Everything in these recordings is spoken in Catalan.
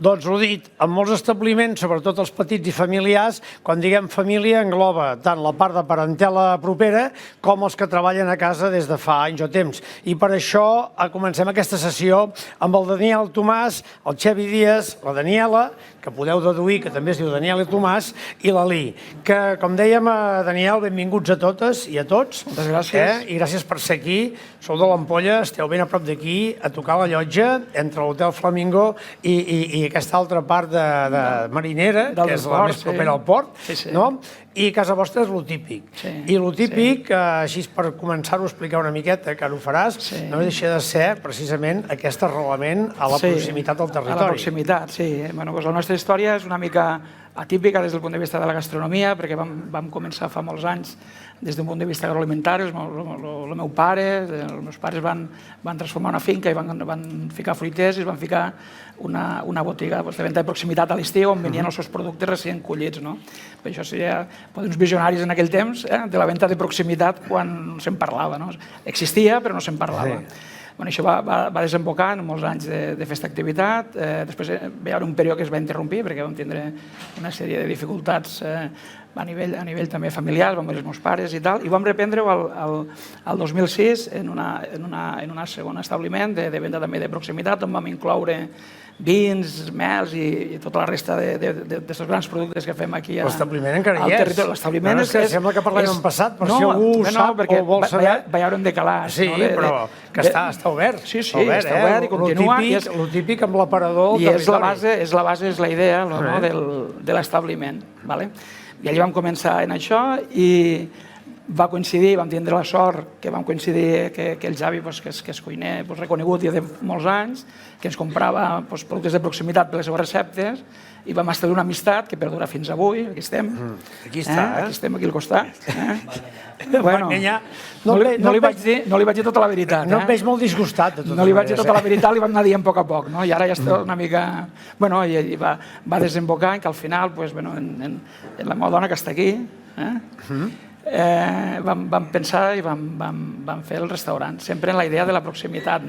Doncs ho dit, en molts establiments, sobretot els petits i familiars, quan diguem família engloba tant la part de parentela propera com els que treballen a casa des de fa anys o temps. I per això comencem aquesta sessió amb el Daniel Tomàs, el Xevi Díaz, la Daniela, que podeu deduir que també es diu Daniel i Tomàs, i l'Ali, que, com dèiem, Daniel, benvinguts a totes i a tots. Moltes gràcies. I gràcies per ser aquí. Sou de l'Ampolla, esteu ben a prop d'aquí, a tocar la llotja, entre l'Hotel Flamingo i aquesta altra part de marinera, que és la més propera al port, no? I casa vostra és lo típic. I lo típic, així per començar-ho a explicar una miqueta, que ara ho faràs, no deixa de ser precisament aquest arrelament a la proximitat del territori. A la proximitat, sí. La nostra història és una mica atípica des del punt de vista de la gastronomia, perquè vam començar fa molts anys des d'un punt de vista agroalimentari. El meu pare, els meus pares van transformar una finca i van ficar fruiters i van ficar una botiga de venda de proximitat a l'estiu on venien els seus productes recient collits. Per això seria uns visionaris en aquell temps de la venda de proximitat quan se'n parlava. Existia, però no se'n parlava. Això va desembocar en molts anys de festa activitat. Després va haver un període que es va interrompir perquè vam tindre una sèrie de dificultats a nivell també familiar, vam veure els meus pares i tal, i vam reprendre-ho el 2006 en un segon establiment de venda també de proximitat, on vam incloure vins, mels i tota la resta d'aquests grans productes que fem aquí al territori. L'establiment encara hi és. L'establiment és... Sembla que parlem en passat, per si algú sap o vol saber. Va haver un decalatge. Sí, però que està obert. Sí, està obert i continua. Lo típic amb l'aparador del territori. I és la idea de l'establiment. I allà vam començar en això i va coincidir, vam tindre la sort que vam coincidir que el Javi, que és cuiner reconegut ja de molts anys, que ens comprava productes de proximitat per les seves receptes, i vam establir una amistat que perdura fins avui. Aquí estem. Aquí està, Aquí estem, aquí al costat. No li vaig dir tota la veritat. No et veig molt disgustat. No li vaig dir tota la veritat, li vam anar dient a poc a poc. I ara ja està una mica... I va desembocar que al final, en la meva dona que està aquí, vam pensar i vam fer el restaurant, sempre en la idea de la proximitat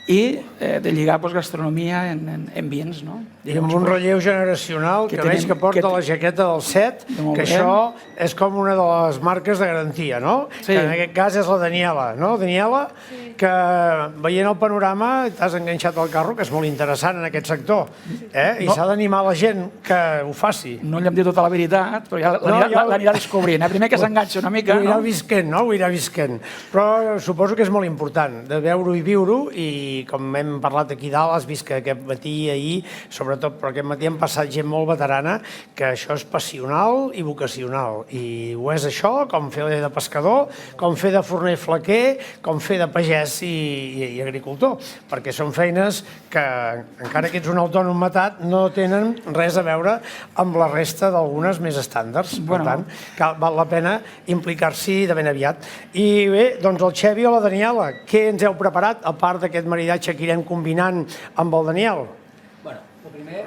i de lligar gastronomia en vins. I amb un relleu generacional que veig que porta la jaqueta del Set, que això és com una de les marques de garantia, no? Que en aquest cas és la Daniela, no, Daniela? Que veient el panorama t'has enganxat al carro, que és molt interessant en aquest sector, i s'ha d'animar la gent que ho faci. No li hem dit tota la veritat, però ja l'anirà descobrint. Primer que s'enganxa una mica. Ho irà visquent, no? Ho irà visquent. Però suposo que és molt important de veure-ho i viure-ho, i com hem parlat aquí dalt, has vist que aquest matí i ahir, sobretot, però aquest matí han passat gent molt veterana, que això és passional i vocacional. I ho és això, com fer de pescador, com fer de forner flequer, com fer de pagès i agricultor, perquè són feines que, encara que ets un autònom matat, no tenen res a veure amb la resta d'algunes més estàndards. Per tant, val la pena implicar-s'hi de ben aviat. I bé, doncs el Xevi o la Daniela, què ens heu preparat, a part d'aquest maridatge que irem combinant amb el Daniel? Bueno, el primer,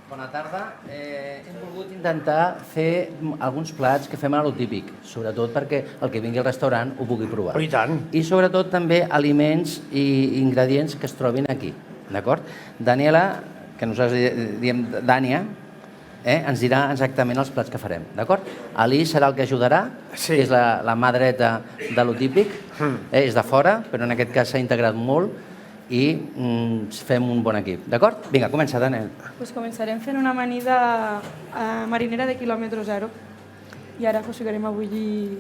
bona tarda. Hem volgut intentar fer alguns plats que fem a lo típic, sobretot perquè el que vingui al restaurant ho pugui provar. I tant. I sobretot també aliments i ingredients que es trobin aquí, d'acord? Daniela, que nosaltres diem Dània, ens dirà exactament els plats que farem, d'acord? Ali serà el que ajudarà, que és la mà dreta de lo típic, és de fora, però en aquest cas s'ha integrat molt, i fem un bon equip, d'acord? Vinga, comença, Daniel. Començarem fent una amanida marinera de quilòmetre zero. I ara ficarem a bullir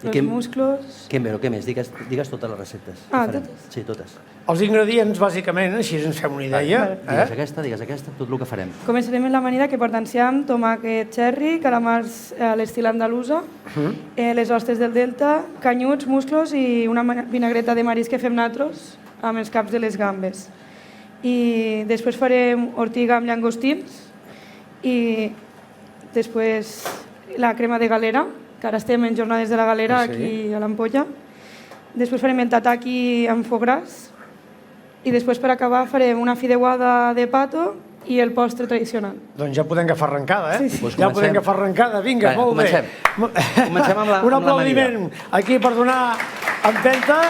els musclos. Què més? Digues totes les receptes. Totes? Sí, totes. Els ingredients, bàsicament, així ens fem una idea. Digues aquesta, tot el que farem. Començarem amb l'amanida, que porta enciam, tomàquet cherry, calamars a l'estil andalusa, les ostres del delta, canyuts, musclos i una vinagreta de marisc que fem nosaltres amb els caps de les gambes. I després farem ortiga amb llangostins i després la crema de galera, que ara estem en jornades de la galera aquí a l'Ampolla. Després farem el tataki amb foie gras i després per acabar farem una fideuada de pato i el postre tradicional. Doncs ja podem agafar arrencada, Sí. Ja podem agafar arrencada, vinga, molt bé. Comencem amb la un aplaudiment aquí per donar empenta.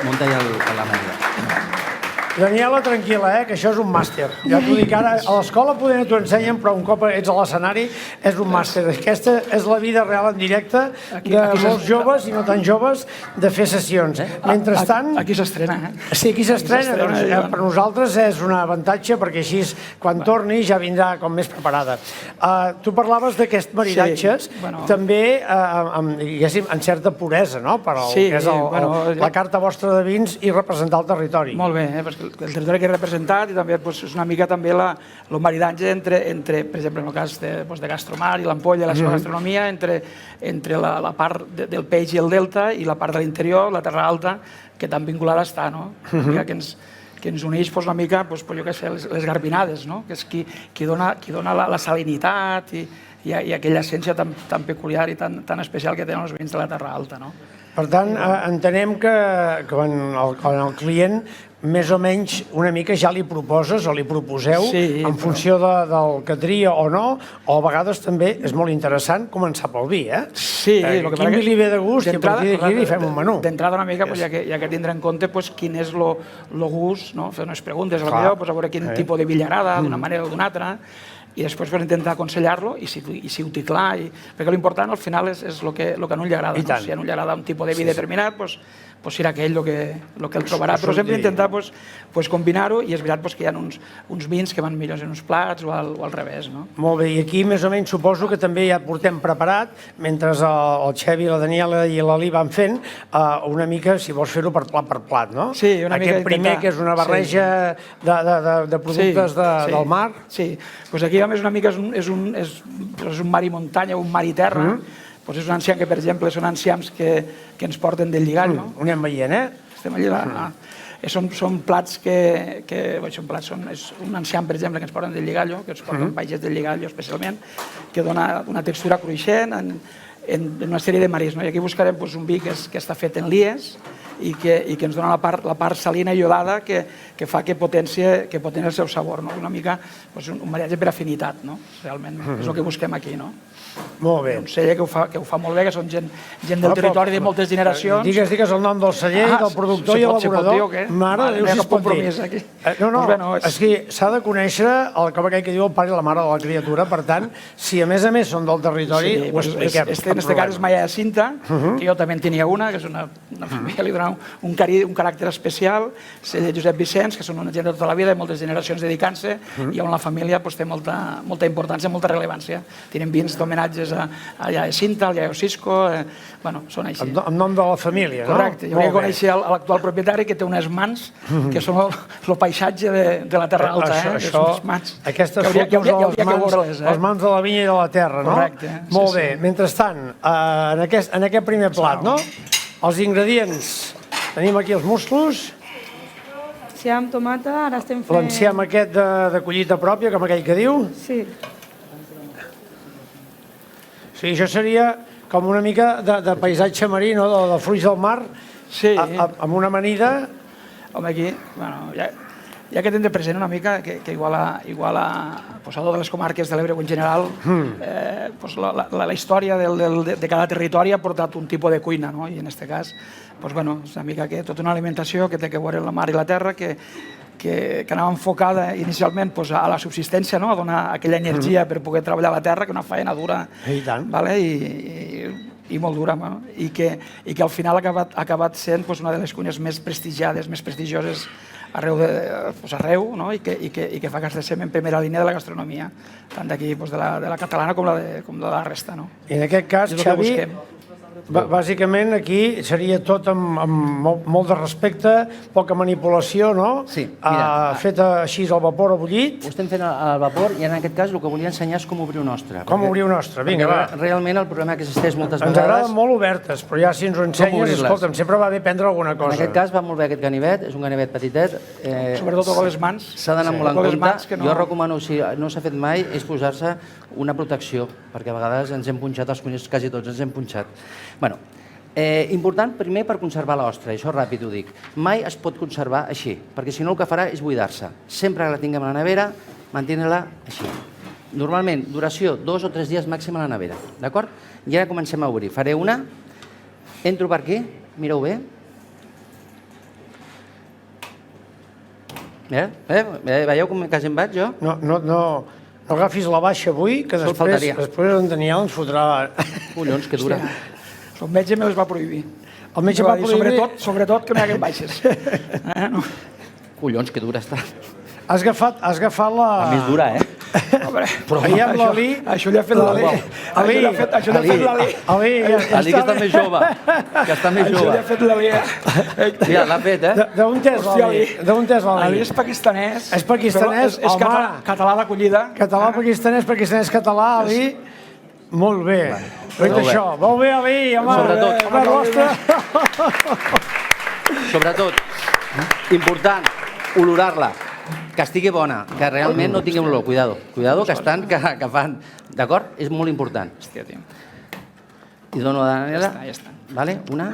Munta ja l'amanida. Daniela, tranquil·la, que això és un màster. Ja t'ho dic ara, a l'escola poder t'ho ensenyen, però un cop ets a l'escenari és un màster. Aquesta és la vida real en directe de molts joves i no tan joves de fer sessions. Mentrestant... Aquí s'estrena, Sí, aquí s'estrena. Per nosaltres és un avantatge perquè així quan torni ja vindrà com més preparada. Tu parlaves d'aquests maridatges, també en certa puresa, no? Per al que és la carta vostra de vins i representar el territori. Molt bé, perquè el territori que he representat i també és una mica també el maridatge entre, per exemple, en el cas de Gastromar i l'Ampolla, la seva gastronomia, entre la part del peix i el delta i la part de l'interior, la Terra Alta, que tan vinculada està, no? Que ens uneix una mica, jo què sé, les garbinades, no? Que és qui dona la salinitat i aquella essència tan peculiar i tan especial que tenen els vins de la Terra Alta, no? Per tant, entenem que quan el client més o menys una mica ja li proposes o li proposeu en funció del que tria o no, o a vegades també és molt interessant començar pel vi, eh? Sí. Quin vi li ve de gust i a partir d'aquí li fem un menú. D'entrada una mica, ja que tindrà en compte quin és el gust, fer unes preguntes, a veure quin tipus de vi li agrada, d'una manera o d'una altra, i després intentar aconsellar-lo i situar clar, perquè l'important al final és el que a un li agrada. Si a un li agrada un tipus de vi determinat, serà aquell el que el trobarà, però sempre intentar combinar-ho, i és veritat que hi ha uns vins que van millors en uns plats o al revés. Molt bé, i aquí més o menys suposo que també ja portem preparat, mentre el Xevi, la Daniela i l'Ali van fent, una mica, si vols fer-ho per plat, no? Sí, una mica. Aquest primer, que és una barreja de productes del mar. Sí, doncs aquí a més una mica és un mar i muntanya, un mar i terra. És un enciam que, per exemple, són enciams que ens porten del Lligallo. Ho anem veient, Estem allà. Són plats és un enciam, per exemple, que ens porten del Lligallo, que ens porten paisets del Lligallo especialment, que dona una textura cruixent en una sèrie de mariscs. I aquí buscarem un vi que està fet en lies i que ens dona la part salina i iodada que fa que potencia el seu sabor. Una mica un maridatge per afinitat, realment. És el que busquem aquí. Molt bé. Un celler que ho fa molt bé, que són gent del territori de moltes generacions. Digues el nom del celler, del productor i elaborador. Mare de Déu, si es pot dir. No, és que s'ha de conèixer com aquell que diu el pare i la mare de la criatura, per tant, si a més són del territori, ho expliquem. En este cas és Maya Cinta, que jo també en tenia una, que és una família que li dona un caràcter especial, celler Josep Vicenç, que són una gent de tota la vida, de moltes generacions dedicant-se, i on la família té molta importància, molta rellevància. Tenen vins d'homenatges a Iaia Cinta, al Iaio Cisco, són així. En nom de la família, no? Correcte. Jo volia conèixer l'actual propietari, que té unes mans que són el paisatge de la Terra Alta. Aquestes fotos de les mans de la vinya i de la terra, no? Correcte. Molt bé. Mentrestant, en aquest primer plat, no? Els ingredients. Tenim aquí els musclos. Enciam, tomata, ara estem fent... L'enciam aquest de collita pròpia, com aquell que diu. Sí. Sí, això seria com una mica de paisatge marí, no? De fruits del mar, amb una amanida. Home, aquí, ja que tindré present una mica que igual a de les comarques de l'Ebre en general, la història de cada territori ha portat un tipus de cuina, i en aquest cas és una mica tota una alimentació que té que veure la mar i la terra, que anava enfocada inicialment a la subsistència, a donar aquella energia per poder treballar a la terra, que una feina dura i molt dura, i que al final ha acabat sent una de les cuines més prestigiades, més prestigioses arreu, i que fa que estem en primera línia de la gastronomia, tant d'aquí de la catalana com de la resta. I en aquest cas, Xavi, bàsicament aquí seria tot amb molt de respecte, poca manipulació, no? Sí, mira. Feta així al vapor o bullit. Ho estem fent al vapor i en aquest cas el que volia ensenyar és com obrir un ostre. Com obrir un ostre, vinga, va. Realment el problema que existeix moltes vegades... Ens agraden molt obertes, però ja si ens ho ensenyes, escolta'm, sempre va bé prendre alguna cosa. En aquest cas va molt bé aquest ganivet, és un ganivet petitet. Sobretot amb les mans. S'ha d'anar molt en compte. Jo recomano, si no s'ha fet mai, és posar-se una protecció, perquè a vegades ens hem punxat, els cuiners quasi tots ens hem punxat. Important primer per conservar l'ostra, això ràpid ho dic. Mai es pot conservar així, perquè si no el que farà és buidar-se. Sempre que la tinguem a la nevera, mantén-la així. Normalment, duració 2 o 3 dies màxim a la nevera, d'acord? I ara comencem a obrir. Faré una, entro per aquí, mireu bé. Veieu com quasi em vaig, jo? No agafis la baixa avui, que Sol faltaria. després en Daniel ens fotrà... Collons, que dura. El metge me'ls va prohibir. El metge va prohibir... Sobretot que no hi haguin baixes. Collons, que dura està. Has agafat la... La més dura, eh? Però veiem l'Ali... Això li ha fet l'Ali. Això li ha fet l'Ali. Ali, que està més jove. Que està més Això li ha jove. fet l'Ali. Mira, l'ha fet, eh? D'on és l'Ali? D'on és Ali l'Ali? és pakistanès. És pakistanès? És català d'acollida. Català, pakistanès, català, Ali... Molt bé. Fet això. Molt bé, Ali, home. Sobretot, important, olorar-la. Que estigui bona, que realment no tingui olor. Cuidado, que estan, que fan. D'acord? És molt important. Hòstia, tio. I dono a Daniela. Ja està. Vale? Una.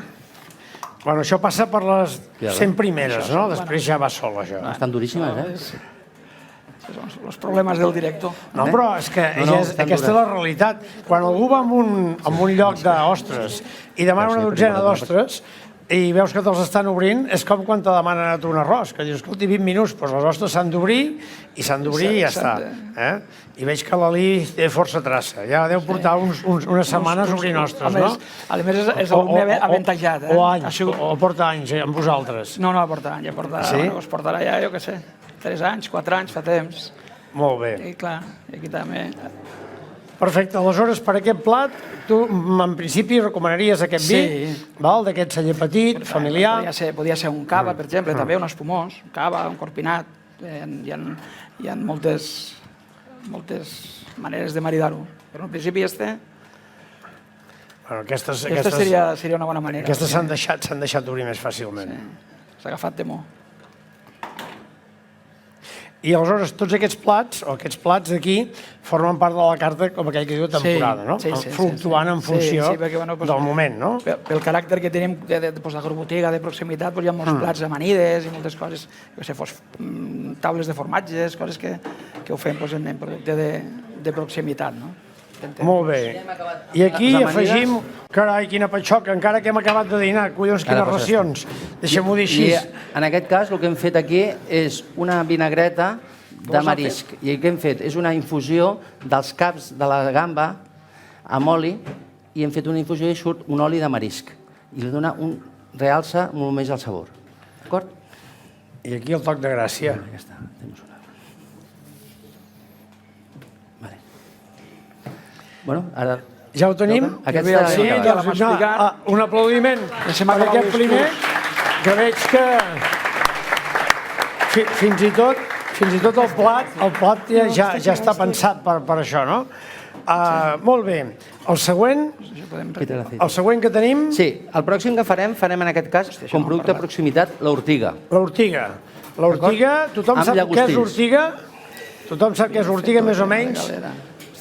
Bueno, això passa per les 100 primeres, no? Després ja va sol, això. Estan duríssimes, eh? Són els problemes del director. No, però és que aquesta és la realitat. Quan algú va en un lloc d'ostres i demana una dotzena d'ostres i veus que te'ls estan obrint, és com quan te demanen a tu un arròs, que dius, escolti, 20 minuts, doncs les ostres s'han d'obrir i s'han d'obrir i ja està. I veig que l'Ali té força traça. Ja deu portar unes setmanes obrint ostres, no? A més, és l'alumne avantatjat. O anys, o porta anys amb vosaltres. No, porta anys, es portarà ja, jo què sé, 3 anys, 4 anys, fa temps. Molt bé. I clar, aquí també... Perfecte, aleshores per aquest plat tu en principi recomanaries aquest vi, d'aquest celler petit, familiar. Podia ser un cava, per exemple, també un espumós, un cava, un corpinat. Hi ha moltes maneres de maridar-ho. Però en principi Aquesta seria una bona manera. Aquestes s'han deixat obrir més fàcilment. S'ha agafat de mo. I aleshores tots aquests plats d'aquí formen part de la carta, com aquell que diu, temporada, no? Fluctuant en funció del moment, no? Pel caràcter que tenim d'agrobotiga, de proximitat, hi ha molts plats amanides i moltes coses, taules de formatges, coses que ho fem en producte de proximitat, no? Molt bé. I aquí afegim, carai, quina patxoca, encara que hem acabat de dinar, collons, quines racions. Deixem-ho dir així. En aquest cas, el que hem fet aquí és una vinagreta de marisc. I el que hem fet és una infusió dels caps de la gamba amb oli i hem fet una infusió i surt un oli de marisc. I li dona realça molt més el sabor. D'acord? I aquí el toc de gràcia. Ja està. Bueno, ara... Ja ho tenim? Sí, un aplaudiment per aquest primer, que veig que fins i tot el plat ja està pensat per això, no? Molt bé. El següent que tenim... Sí, el pròxim que farem en aquest cas, com producte de proximitat, l'ortiga. L'ortiga. L'ortiga, tothom sap què és l'ortiga? Tothom sap què és l'ortiga, més o menys?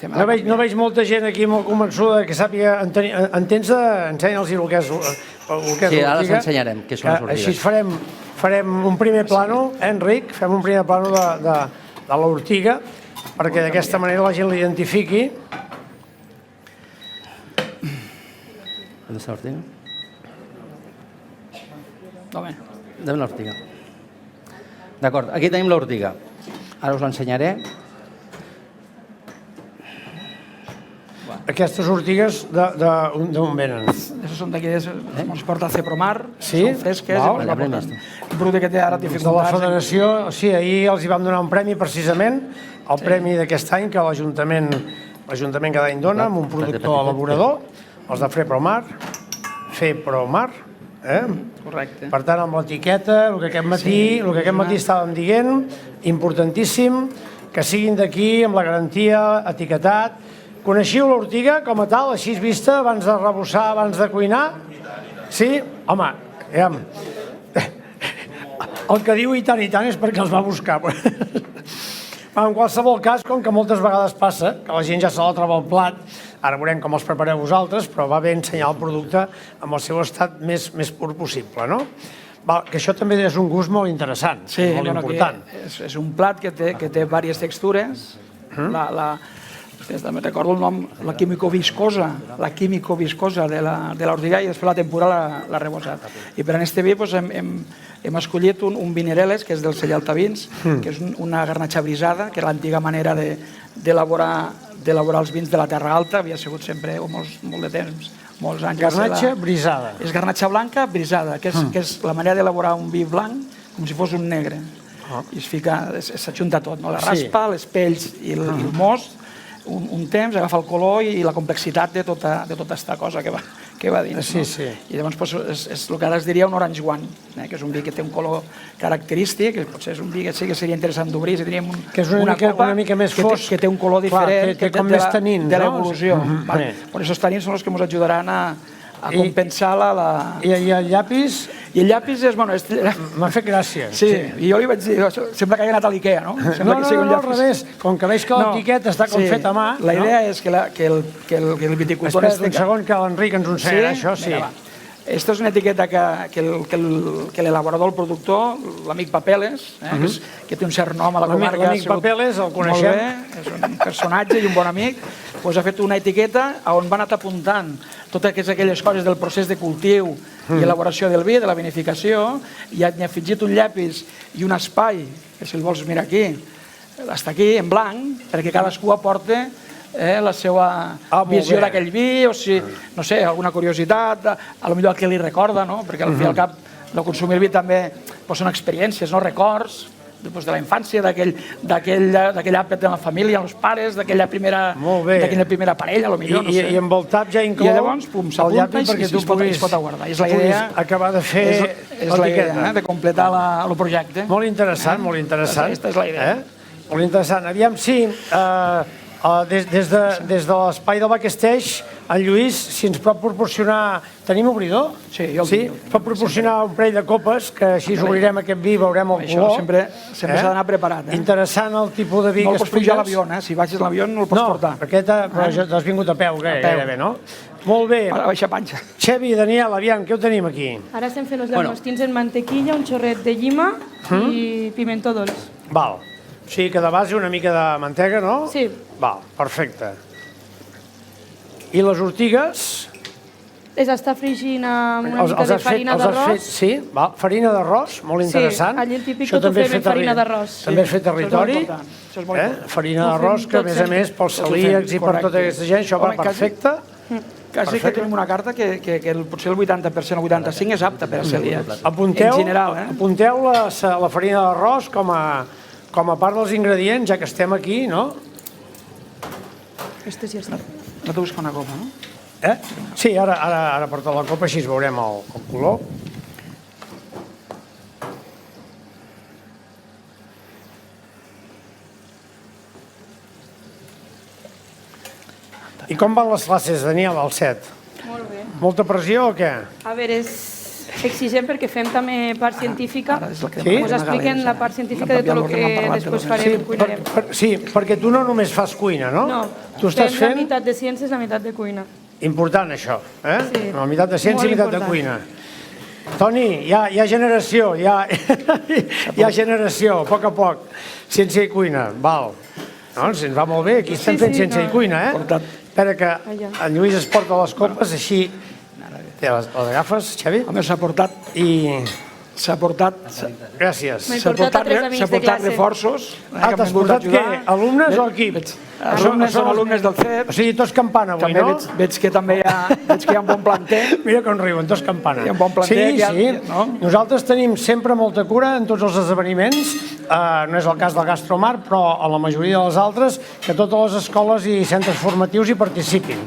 No veig molta gent aquí molt convençuda que sàpiga... Ensenya'ls el que és l'ortiga. Sí, ara els ensenyarem què són les ortigues. Així farem un primer plano, Enric, fem un primer plano de l'ortiga, perquè d'aquesta manera la gent l'identifiqui. On està l'ortiga? Dame l'ortiga. D'acord, aquí tenim l'ortiga. Ara us l'ensenyaré. Aquestes ortigues d'on venen? Aquestes són d'aquí, es porta a Cepromar, són fresques, un producte que té ara dificultats. De la federació, sí, ahir els hi vam donar un premi precisament, el premi d'aquest any que l'Ajuntament cada any dona, amb un productor elaborador, els de FEPROMAR, Correcte. Per tant, amb l'etiqueta, el que aquest matí estàvem dient, importantíssim, que siguin d'aquí, amb la garantia, etiquetat. Coneixiu l'ortiga com a tal, així vista, abans de rebossar, abans de cuinar? Sí? Home, el que diu i tant és perquè els va buscar. En qualsevol cas, com que moltes vegades passa, que la gent ja se la troba al plat, ara veurem com els prepareu vosaltres, però va bé ensenyar el producte amb el seu estat més pur possible, no? Que això també és un gust molt interessant, molt important. És un plat que té diverses textures. També recordo el nom, la químico-viscosa de l'ortiguà i després la tempura l'ha reposat. I per a aquest vi hem escollit un vinereles, que és del celler Altavins, que és una garnatxa brisada, que és l'antiga manera d'elaborar els vins de la Terra Alta, havia sigut sempre molt de temps, molts anys. Garnatxa brisada. És garnatxa blanca brisada, que és la manera d'elaborar un vi blanc com si fos un negre. I s'ajunta tot, la raspa, les pells i el most, un temps, agafa el color i la complexitat de tota aquesta cosa que va dins. I llavors és el que ara es diria un orange wine, que és un vi que té un color característic, que potser és un vi que sí que seria interessant d'obrir, si teníem una copa que té un color diferent de l'evolució. Per això els tanins són els que ens ajudaran a compensar I el llapis? I el llapis és... M'ha fet gràcia. Sí, i jo li vaig dir, sembla que hagi anat a l'Ikea, no? No, al revés. Com que veig que l'etiqueta està com feta a mà... La idea és que el viticultor... Espera un segon que l'Enric ens ho ensenyarà, això, sí. Aquesta és una etiqueta que l'elaborador, el productor, l'amic Papeles, que té un cert nom a la comarca... L'amic Papeles, el coneixem. Molt bé, és un personatge i un bon amic. Ha fet una etiqueta on va anar apuntant totes aquelles coses del procés de cultiu i elaboració del vi, de la vinificació, i ha afegit un llapis i un espai, que si el vols mirar aquí, està aquí, en blanc, perquè cadascú aporta la seva visió d'aquell vi, o si, no sé, alguna curiositat, a lo millor el que li recorda, perquè al fi i al cap el consumir vi també són experiències, records, de la infància, d'aquell àpat en la família, els pares, d'aquella primera parella, potser, no sé. I amb el tap ja inclou el llapis perquè tu puguis acabar de fer l'etiqueta, de completar el projecte. Molt interessant, molt interessant. Aquesta és la idea. Molt interessant. Aviam, sí, des de l'espai del backstage, en Lluís, si ens pot proporcionar... Tenim obridor? Sí, jo el tinc. Pot proporcionar un parell de copes, que així obrirem aquest vi i veurem el color. Això sempre s'ha d'anar preparat. Interessant el tipus de vi que expliques. No el pots pujar a l'avió, si baixes a l'avió no el pots portar. No, perquè t'has vingut a peu, gairebé, no? Molt bé. A baixa panxa. Xevi, Daniel, aviam, què ho tenim aquí? Ara estem fent els llagostins en mantequilla, un xorret de llima i pimentó dolç. Val. O sigui que de base una mica de mantega, no? Sí. Val, perfecte. I les ortigues? Les està fregint amb una mica de farina d'arròs. Sí, farina d'arròs, molt interessant. Sí, allí el típic tot ho fem en farina d'arròs. També és fet territori. Farina d'arròs que, a més, pels celíacs i per tota aquesta gent, això va perfecte. Quasi que tenim una carta que potser el 80% o 85% és apta per a celíacs. Apunteu la farina d'arròs com a part dels ingredients, ja que estem aquí, no? Aquestes ja estan. No t'ho busca una copa, no? Sí, ara porta la copa, així veurem el color. I com van les classes, Daniel, al set? Molt bé. Molta pressió o què? A veure, és exigent perquè fem també part científica. Us expliquen la part científica de tot el que després farem, cuinarem. Sí, perquè tu no només fas cuina, no? No, fem la meitat de ciències, la meitat de cuina. Important, això, Sí. La meitat de ciència i la meitat de cuina. Toni, hi ha generació, hi ha generació, a poc, ciència i cuina, val. No, ens va molt bé, aquí estem fent ciència i cuina, Espera que en Lluís es porta les copes, així les agafes, Xavi? Home, s'ha portat... Gràcies. M'he portat 3 amics de classe. Reforços. T'has portat què? Alumnes o equip? Són alumnes del CEP. O sigui, tots campana avui, no? Veig que també hi ha un bon planter. Mira com riuen, tots campana. Hi ha un bon planter. Sí. Nosaltres tenim sempre molta cura en tots els esdeveniments. No és el cas del Gastromar, però a la majoria de les altres, que totes les escoles i centres formatius hi participin.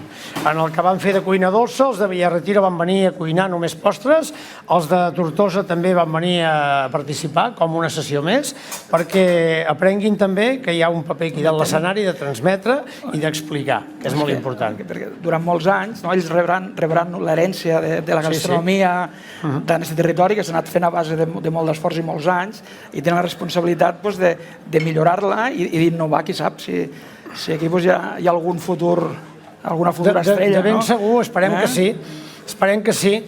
En el que van fer de cuina dolça, els de Villarretira van venir a cuinar només postres, els de Tortosa també van venir a participar com una sessió més, perquè aprenguin també que hi ha un paper aquí de l'escenari de transmetre i d'explicar, que és molt important. Perquè durant molts anys ells rebran l'herència de la gastronomia d'aquest territori, que s'ha anat fent a base de molt d'esforç i molts anys, i tenen la responsabilitat de millorar-la i d'innovar, qui sap, si aquí hi ha algun futur, alguna futura estrella. De ben segur, esperem que sí.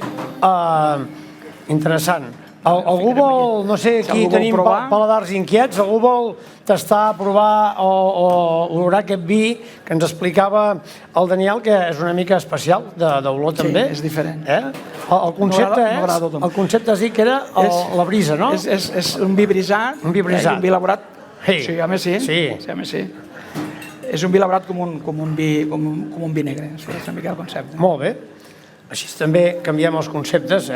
Interessant. Algú vol, no sé, Si aquí algú vol tenim provar. paladars inquiets, algú vol tastar, provar o olorar aquest vi que ens explicava el Daniel, que és una mica especial d'olor Sí, també. és diferent. El concepte M'agrada tothom. el concepte has dit que era la brisa, no? És un vi brisat. Un vi brisat. Un vi elaborat. Sí. Sí, home, sí. Sí. Sí, home, sí. És un vi elaborat com un vi negre. És una mica el concepte. Molt bé. Així també canviem els conceptes,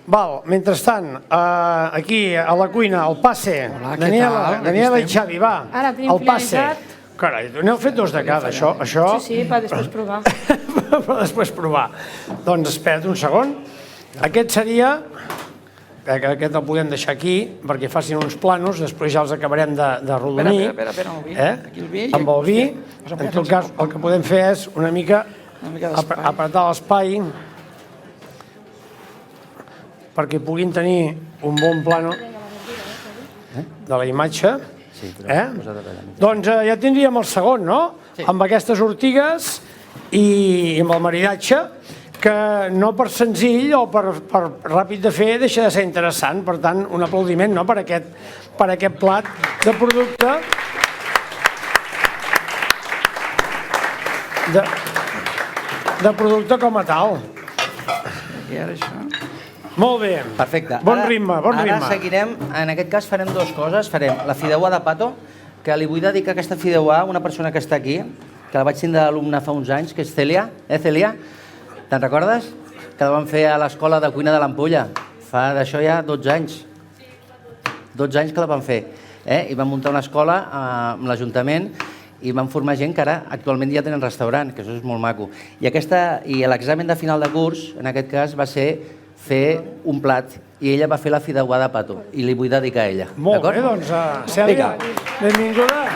Val, mentrestant, aquí a la cuina, el passe. Hola, què Daniela, tal? Aquí Daniela i estem. Xavi, va. Ara tenim el passe. finalitzat. Carai, n'heu fet dos de cada, això. Sí, per després provar. Per després provar. Doncs espera't un segon. Aquest seria... Aquest el podem deixar aquí perquè facin uns planos, després ja els acabarem d'arrodonir. Espera, el vi. Aquí el vi. Amb el vi, en tot cas, el que podem fer és una mica d'espai. apretar l'espai perquè puguin tenir un bon plano de la imatge. Sí, però posa't a tallar. Doncs ja tindríem el segon, no? Amb aquestes ortigues i amb el maridatge, que no per senzill o per ràpid de fer deixa de ser interessant. Per tant, un aplaudiment per aquest plat de producte de producte com a tal. I ara això. Molt bé. Perfecte. Bon ritme. Ara seguirem, en aquest cas farem dues coses. Farem la fideuà de pato, que li vull dedicar aquesta fideuà a una persona que està aquí, que la vaig tindre d'alumne fa uns anys, que és Cèlia. Cèlia? Te'n recordes? Que la vam fer a l'escola de cuina de l'Ampolla. Fa d'això ja 12 anys. 12 anys que la vam fer. I vam muntar una escola amb l'Ajuntament i vam formar gent que ara actualment ja tenen restaurant, que això és molt maco. I l'examen de final de curs, en aquest cas, va ser fer un plat i ella va fer la fideuà de pato i li vull dedicar a ella. Molt bé, doncs, Cèlia, benvinguda.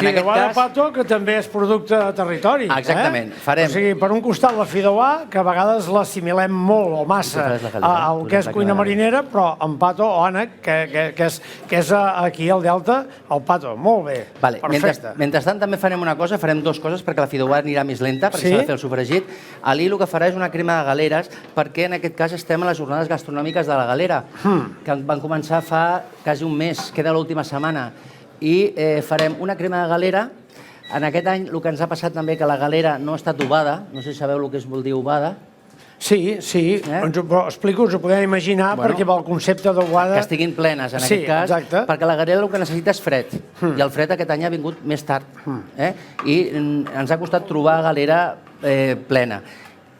Fideuà de pato, que també és producte de territori. Exactament, farem. O sigui, per un costat la fideuà, que a vegades l'assimilem molt o massa al que és cuina marinera, però en pato o ànec, que és aquí al Delta, el pato. Molt bé, perfecte. Mentrestant també farem una cosa, farem dues coses perquè la fideuà anirà més lenta, perquè s'ha de fer el sofregit. Ali el que farà és una crema de galeres, perquè en aquest cas estem a les jornades gastronòmiques de la galera, que van començar fa quasi un mes, queda l'última setmana. I farem una crema de galera. En aquest any el que ens ha passat també que la galera no ha estat ovada, no sé si sabeu el que es vol dir ovada. Sí, però explico, us ho podem imaginar, perquè pel concepte d'ovada... Que estiguin plenes, en aquest cas, perquè la galera el que necessita és fred, i el fred aquest any ha vingut més tard, i ens ha costat trobar galera plena.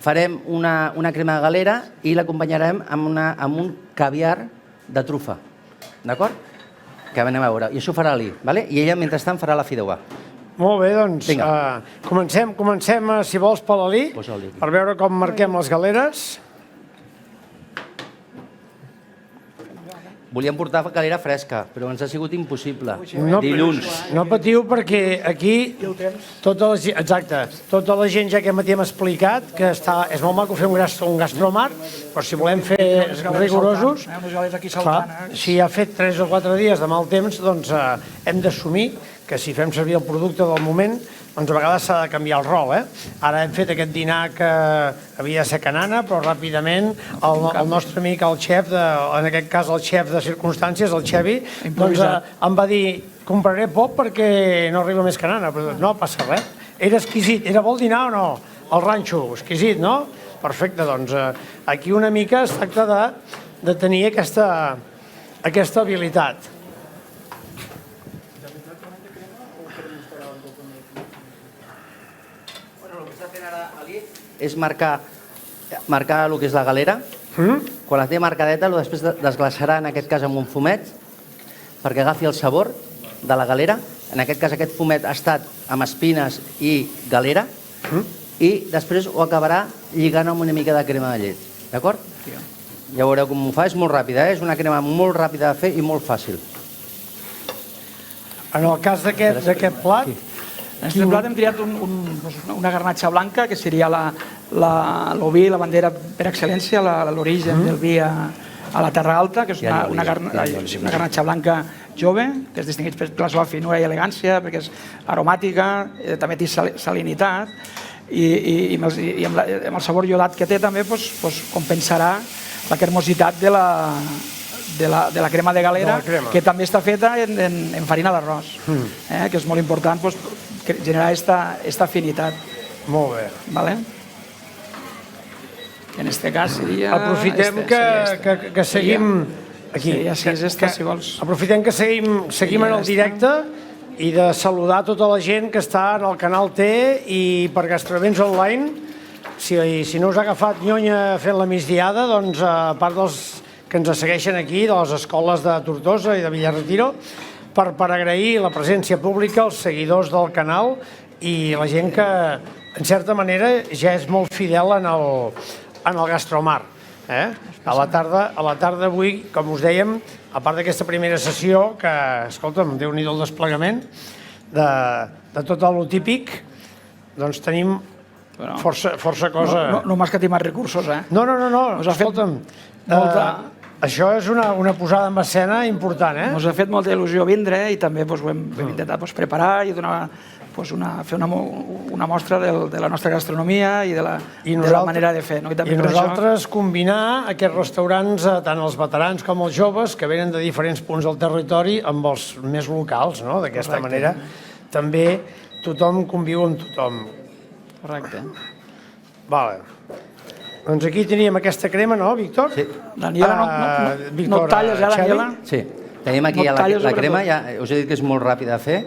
Farem una crema de galera i l'acompanyarem amb un caviar de trufa, d'acord? Que anem a veure. I això ho farà Ali, i ella, mentrestant, farà la fideuà. Molt bé, doncs, comencem, si vols, per l'Ali, per veure com marquem les galeres. Volíem portar galera fresca, però ens ha sigut impossible. Dilluns. No patiu, perquè aquí tota la gent ja que matí hem explicat que és molt maco fer un gastromar, però si volem fer rigorosos, si ha fet 3 o 4 dies de mal temps, doncs hem d'assumir que si fem servir el producte del moment, doncs a vegades s'ha de canviar el rol. Ara hem fet aquest dinar que havia de ser canana, però ràpidament el nostre amic, el xef, en aquest cas el xef de circumstàncies, el Xevi, doncs em va dir: compraré poc perquè no arriba més canana, però no passa res. Era exquisit. Era vol dinar o no? El ranxo, exquisit, no? Perfecte, doncs aquí una mica es tracta de tenir aquesta habilitat. És marcar el que és la galera. Quan la té marcadeta, després desglaçarà, en aquest cas, amb un fumet, perquè agafi el sabor de la galera. En aquest cas, aquest fumet ha estat amb espines i galera, i després ho acabarà lligant amb una mica de crema de llet. D'acord? Ja veureu com ho fa. És molt ràpida, és una crema molt ràpida de fer i molt fàcil. En el cas d'aquest plat... En aquest plat hem triat una garnatxa blanca, que seria l'oví, la bandera per excel·lència, l'origen del vi a la Terra Alta, que és una garnatxa blanca jove, que es distingeix per la seva finura i elegància, perquè és aromàtica, també té salinitat, i amb el sabor iodat que té també compensarà la cremositat de la crema de galera, que també està feta en farina d'arròs, que és molt important generar aquesta afinitat. Molt bé. En aquest cas seria... Aprofitem que seguim aquí. Aprofitem que seguim en el directe i de saludar tota la gent que està en el canal T i per Gastrovents Online. Si no us ha agafat nyonya fent la migdiada, doncs a part dels que ens segueixen aquí, de les escoles de Tortosa i de Villarretiro, per agrair la presència pública, els seguidors del canal i la gent que, en certa manera, ja és molt fidel en el Gastromar. A la tarda d'avui, com us dèiem, a part d'aquesta primera sessió, que, escolta'm, Déu-n'hi-do el desplegament de tot el típic, doncs tenim força cosa... No m'has catimat recursos, eh? No, escolta'm, això és una posada en escena important, eh? Ens ha fet molta il·lusió vindre i també ho hem intentat preparar i donar fer una mostra de la nostra gastronomia i de la manera de fer. I nosaltres combinar aquests restaurants, tant els veterans com els joves, que venen de diferents punts del territori, amb els més locals, no? D'aquesta manera també tothom conviu amb tothom. Correcte. Vale. Doncs aquí teníem aquesta crema, no, Víctor? Sí. Daniela, no et talles, Daniela? Sí. Tenim aquí la crema, ja us he dit que és molt ràpida de fer,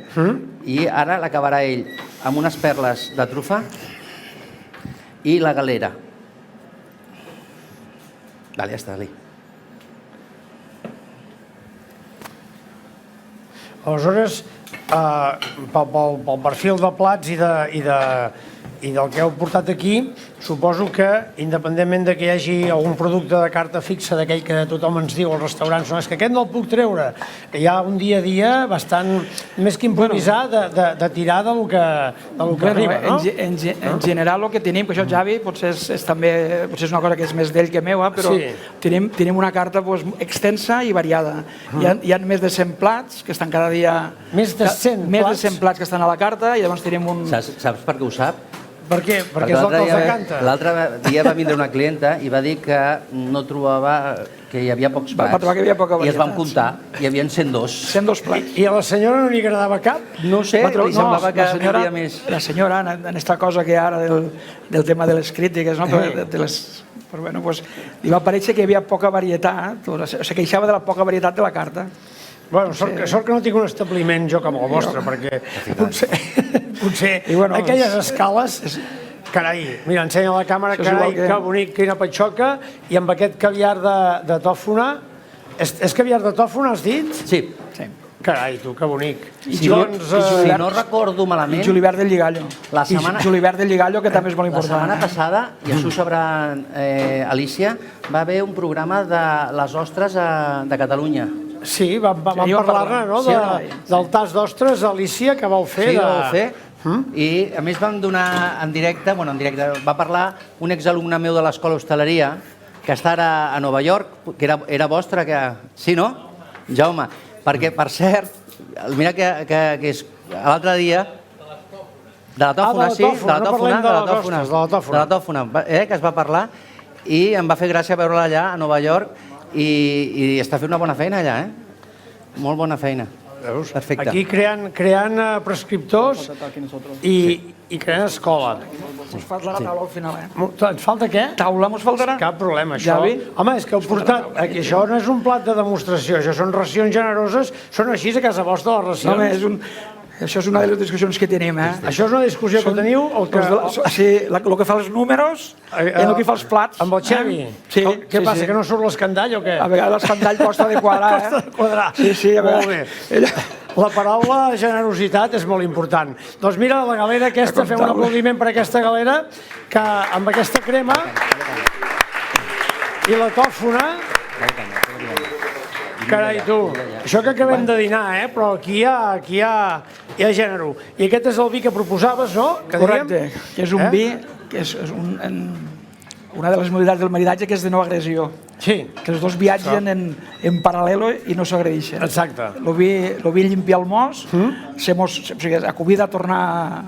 i ara l'acabarà ell amb unes perles de trufa i la galera. Vale, ja està, Ali. Aleshores, pel perfil de plats i del que heu portat aquí, suposo que, independentment de que hi hagi algun producte de carta fixa d'aquell que tothom ens diu als restaurants, no, és que aquest no el puc treure, hi ha un dia a dia bastant més que improvisar de tirar del que arriba, no? En general el que tenim, que això Javi potser és una cosa que és més d'ell que meua, però tenim una carta extensa i variada. Hi ha més de 100 plats que estan cada dia... Més de 100 plats? Més de 100 plats que estan a la carta i llavors tenim un... Saps per què ho sap? Per què? Perquè és el que els encanta. L'altre dia va vindre una clienta i va dir que no trobava, que hi havia pocs plats. Va trobar que hi havia poca varietat. I es van comptar, hi havien 102. 102 plats. I a la senyora no li agradava cap? No sé, li semblava que hi havia més. La senyora, en aquesta cosa que ara del tema de les crítiques, no? Però bueno, li va parèixer que hi havia poca varietat, se queixava de la poca varietat de la carta. Bueno, sort que no tinc un establiment jo com el vostre, perquè potser aquelles escales... Carai, mira, ensenya a la càmera, carai, que bonic, quina patxoca, i amb aquest caviar de tòfona... És caviar de tòfona, has dit? Sí. Carai, tu, que bonic. Si no recordo malament... I julivert del lligallo. I julivert del lligallo, que també és molt important. La setmana passada, i això ho sabrà Alicia, va haver un programa de les ostres de Catalunya. Sí, vam parlar-ne, no?, del tas d'ostres, Alicia, que vau fer. Sí, vau fer. I a més vam donar en directe, va parlar un exalumne meu de l'Escola Hostaleria, que està ara a Nova York, que era vostre, que... Sí, no? Jaume, perquè, per cert, mira que és l'altre dia... De la tòfona, sí, de la tòfona, que es va parlar, i em va fer gràcia veure-la allà, a Nova York, i està fent una bona feina allà, molt bona feina. Perfecte. Aquí creant prescriptors i creant escola. Ens falta la taula al final, Ens falta què? Taula, ens faltarà? Cap problema, això. Home, és que heu portat... Això no és un plat de demostració, això són racions generoses, són així a casa vostra les racions. Home, això és una de les discussions que tenim, Això és una discussió que teniu? Sí, el que fa els números i el que fa els plats. Amb el Xavi? Què passa, que no surt l'escandall o què? A vegades l'escandall costa de quadrar, Costa de quadrar. Sí, molt bé. La paraula generositat és molt important. Doncs mira, la galera aquesta, fem un aplaudiment per aquesta galera, que amb aquesta crema i la tòfona... Carai, tu, això que acabem de dinar, però aquí hi ha gènere. I aquest és el vi que proposaves, no? Correcte, que és un vi, que és una de les modalitats del maridatge que és de no agressió. Sí. Que els dos viatgen en paral·lelo i no s'agredeixen. Exacte. Lo vi llimpia el mos, o sigui, acobida a tornar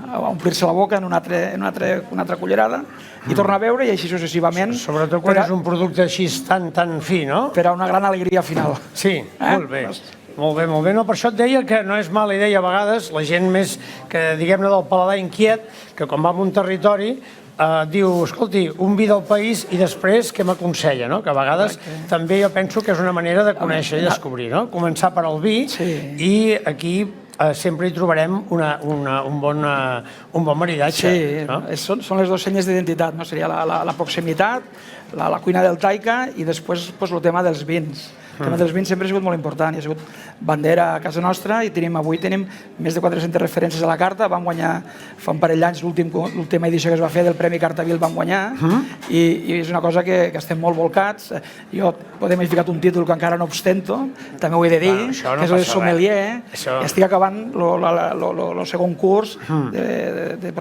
a omplir-se la boca en una altra cullerada i tornar a beure i així successivament. Sobretot quan és un producte així tan fi, no? Per a una gran alegria final. Sí, molt bé. Molt bé, molt bé. No, per això et deia que no és mala idea a vegades, la gent més que, diguem-ne, del paladar inquiet, que quan va a un territori diu, escolti, un vi del país i després què m'aconsella, no? Que a vegades també jo penso que és una manera de conèixer i descobrir, no? Començar per al vi i aquí sempre hi trobarem un bon maridatge. Sí, són les dues senyes d'identitat, no? Seria la proximitat, la cuina del Taika i després el tema dels vins. El tema dels vins sempre ha sigut molt important i ha sigut bandera a casa nostra i avui tenim més de 400 referències a la carta. Vam guanyar fa un parell d'anys l'última edició que es va fer del Premi Cartavil, vam guanyar i és una cosa que estem molt volcats. Jo podem haver ficat un títol que encara no ostento, també ho he de dir, que és el de sommelier. Estic acabant el segon curs de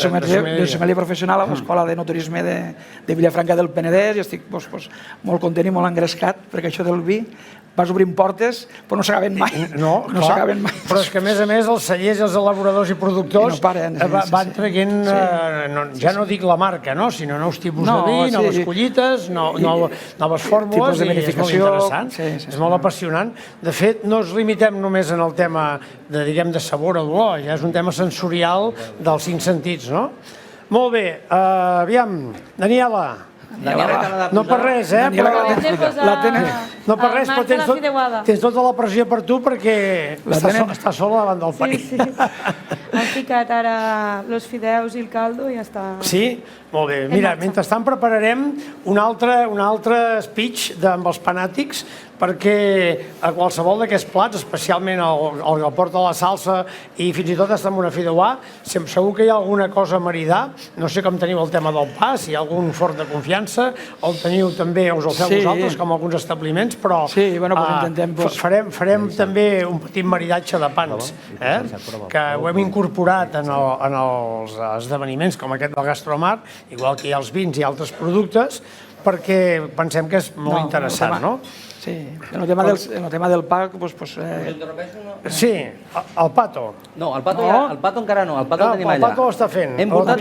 sommelier professional a l'escola de turisme de Vilafranca del Penedès i estic molt content i molt engrescat perquè això del vi vas obrint portes però no s'acaben mai. No, s'acaben mai. Però és que a més els cellers, els elaboradors i productors van traient, ja no dic la marca, sinó nous tipus de vi, noves collites, noves fórmules i és molt interessant, és molt apassionant. De fet, no ens limitem només en el tema de sabor o dolor, ja és un tema sensorial dels 5 sentits, no? Molt bé, aviam, Daniela, no per res, no per res, però tens tota la pressió per tu perquè està sola davant del país. Sí, hem ficat ara los fideus i el caldo i ja està. Sí? Molt bé. Mira, mentrestant prepararem un altre speech amb els fanàtics perquè a qualsevol d'aquests plats, especialment el que porta la salsa i fins i tot estar amb una fideuà, segur que hi ha alguna cosa a maridar. No sé com teniu el tema del pa, si hi ha algun forn de confiança, el teniu també, us el feu vosaltres, com alguns establiments, però farem també un petit maridatge de pans, que ho hem incorporat en els esdeveniments com aquest del Gastromar, igual que hi ha els vins i altres productes, perquè pensem que és molt interessant, no? Sí, en el tema del pa... Sí, el pato. No, el pato encara no, el pato el tenim allà. El pato l'està fent. Hem portat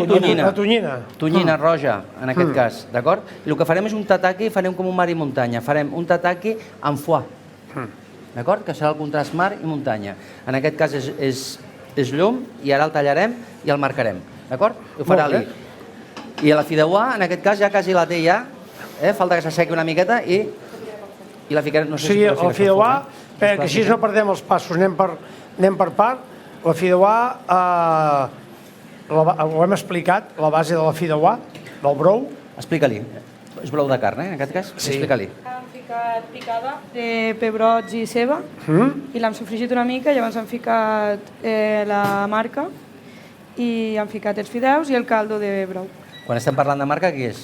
tonyina. Tonyina roja, en aquest cas, d'acord? I el que farem és un tataki, farem com un mar i muntanya. Farem un tataki amb foie, d'acord? Que serà el contrast mar i muntanya. En aquest cas és llom i ara el tallarem i el marcarem, d'acord? Ho farà Ali. I a la fideuà, en aquest cas, ja quasi la té ja, falta que s'assequi una miqueta i la ficarem... O sigui, el fideuà, que així no perdem els passos, anem per part, la fideuà, ho hem explicat, la base de la fideuà, del brou. Explica-li, és brou de carn, en aquest cas? Sí. Explica-li. Hem ficat picada de pebrots i ceba i l'hem sofregit una mica, llavors hem ficat la marca i hem ficat els fideus i el caldo de brou. Quan estem parlant de marca, qui és?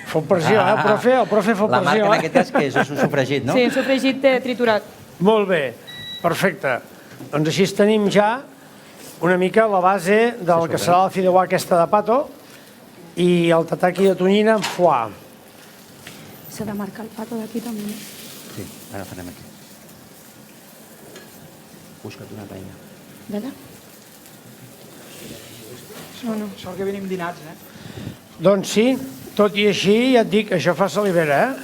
Fot pressió, el profe fot pressió. La marca en aquest cas que és un sofregit, no? Sí, un sofregit triturat. Molt bé, perfecte. Doncs així tenim ja una mica la base del que serà la fideuà aquesta de pato i el tataki de tonyina amb foie. S'ha de marcar el pato d'aquí també. Sí, ara farem aquí. Busca't una paella. D'allà? Sort que venim dinats, Doncs sí, tot i així, ja et dic, això fa salivera,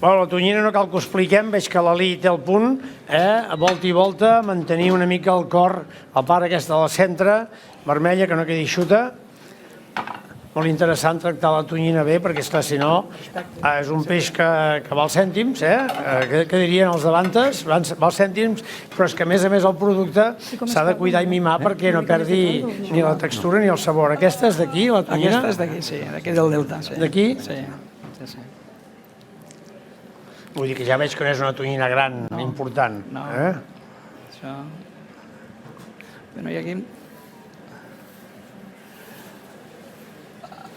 Bueno, la tonyina no cal que ho expliquem, veig que l'Ali té el punt, a volta i volta, mantenir una mica el cor, la part aquesta de la centre, vermella, que no quedi eixuta. Molt interessant tractar la tonyina bé, perquè, esclar, si no, és un peix que val cèntims, què dirien els davantes? Val cèntims, però és que, a més el producte s'ha de cuidar i mimar perquè no perdi ni la textura ni el sabor. Aquesta és d'aquí, la tonyina? Aquesta és d'aquí, sí, d'aquí del Delta. D'aquí? Sí. Vull dir que ja veig que no és una tonyina gran, important. No, això... Bueno, i aquí...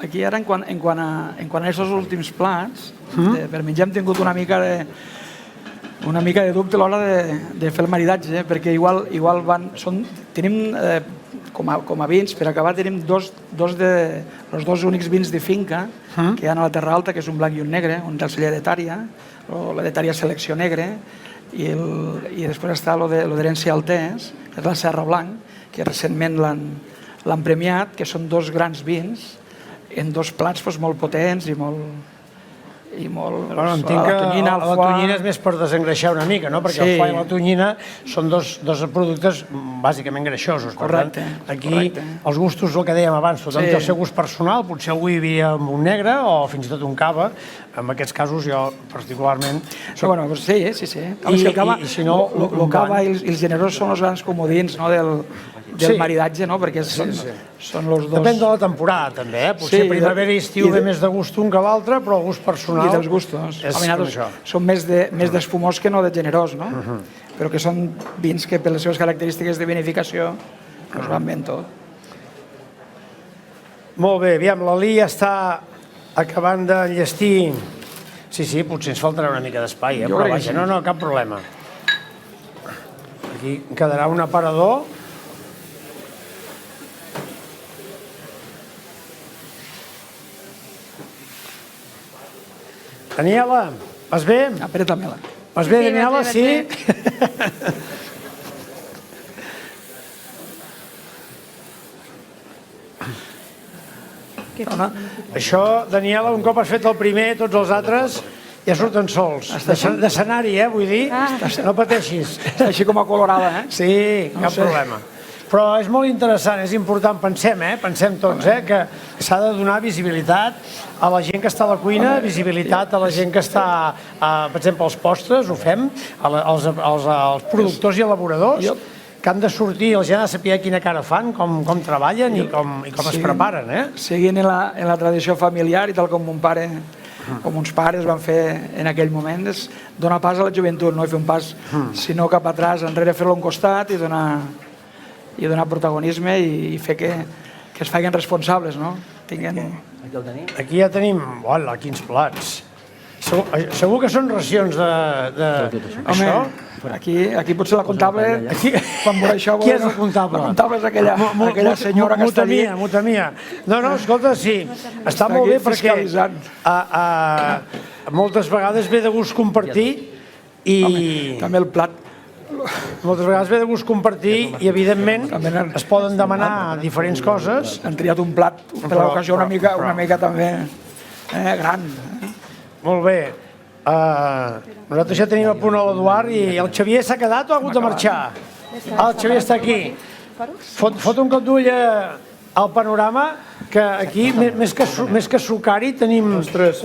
Aquí ara, en quant a aquests últims plats, per menjar hem tingut una mica de dubte a l'hora de fer el maridatge, perquè igual tenim com a vins, per acabar tenim els dos únics vins de finca que hi ha a la Terra Alta, que és un blanc i un negre, un del celler de Tària, o la de Tària Selecció Negre, i després està l'Herència Altès, que és la Serra Blanc, que recentment l'han premiat, que són dos grans vins en dos plats molt potents i molt... Bueno, entenc que la tonyina és més per desengreixar una mica, no? Perquè el foie i la tonyina són dos productes bàsicament greixosos. Correcte. Aquí els gustos, el que dèiem abans, tothom té el seu gust personal, potser algú hi havia amb un negre o fins i tot un cava. En aquests casos jo particularment... Sí. El cava i els generosos són els grans comodins del maridatge, perquè són els dos... Depèn de la temporada, també. Potser primavera i estiu ve més de gust un que l'altre, però el gust personal... I dels gustos. Són més d'espumós que no de generós, no? Però que són vins que per les seves característiques de vinificació van bé en tot. Molt bé, aviam, l'Ali ja està acabant d'enllestir... Sí, potser ens faltarà una mica d'espai, però vaja, no, cap problema. Aquí quedarà un aparador. Daniela, vas bé? Apreta-me-la. Vas bé, Daniela? Sí? Això, Daniela, un cop has fet el primer, tots els altres ja surten sols. D'escenari, vull dir, no pateixis. Està així com a colorada, Sí, cap problema. Però és molt interessant, és important, pensem tots, que s'ha de donar visibilitat a la gent que està a la cuina, visibilitat a la gent que està, per exemple, als postres, ho fem, als productors i elaboradors, que han de sortir, la gent ha de saber quina cara fan, com treballen i com es preparen. Seguint en la tradició familiar i tal com mon pare, com uns pares van fer en aquell moment, és donar pas a la joventut, no fer un pas, sinó cap atràs, enrere fer-lo a un costat i donar protagonisme i fer que es facin responsables, no? Aquí ja tenim, hola, quins plats. Segur que són racions d'això? Aquí potser la comptable, quan veurà això... Qui és el comptable? La comptable és aquella senyora que està allí. Muta mia. No, escolta, sí, està molt bé perquè moltes vegades ve de gust compartir i... També el plat. Moltes vegades ve de gust compartir i, evidentment, es poden demanar diferents coses. Han triat un plat per l'ocasió una mica també gran. Molt bé. Nosaltres ja tenim a punt l'Eduard i el Xavier s'ha quedat o ha hagut de marxar? El Xavier està aquí. Fot un cop d'ull al panorama, que aquí, més que sucar-hi, tenim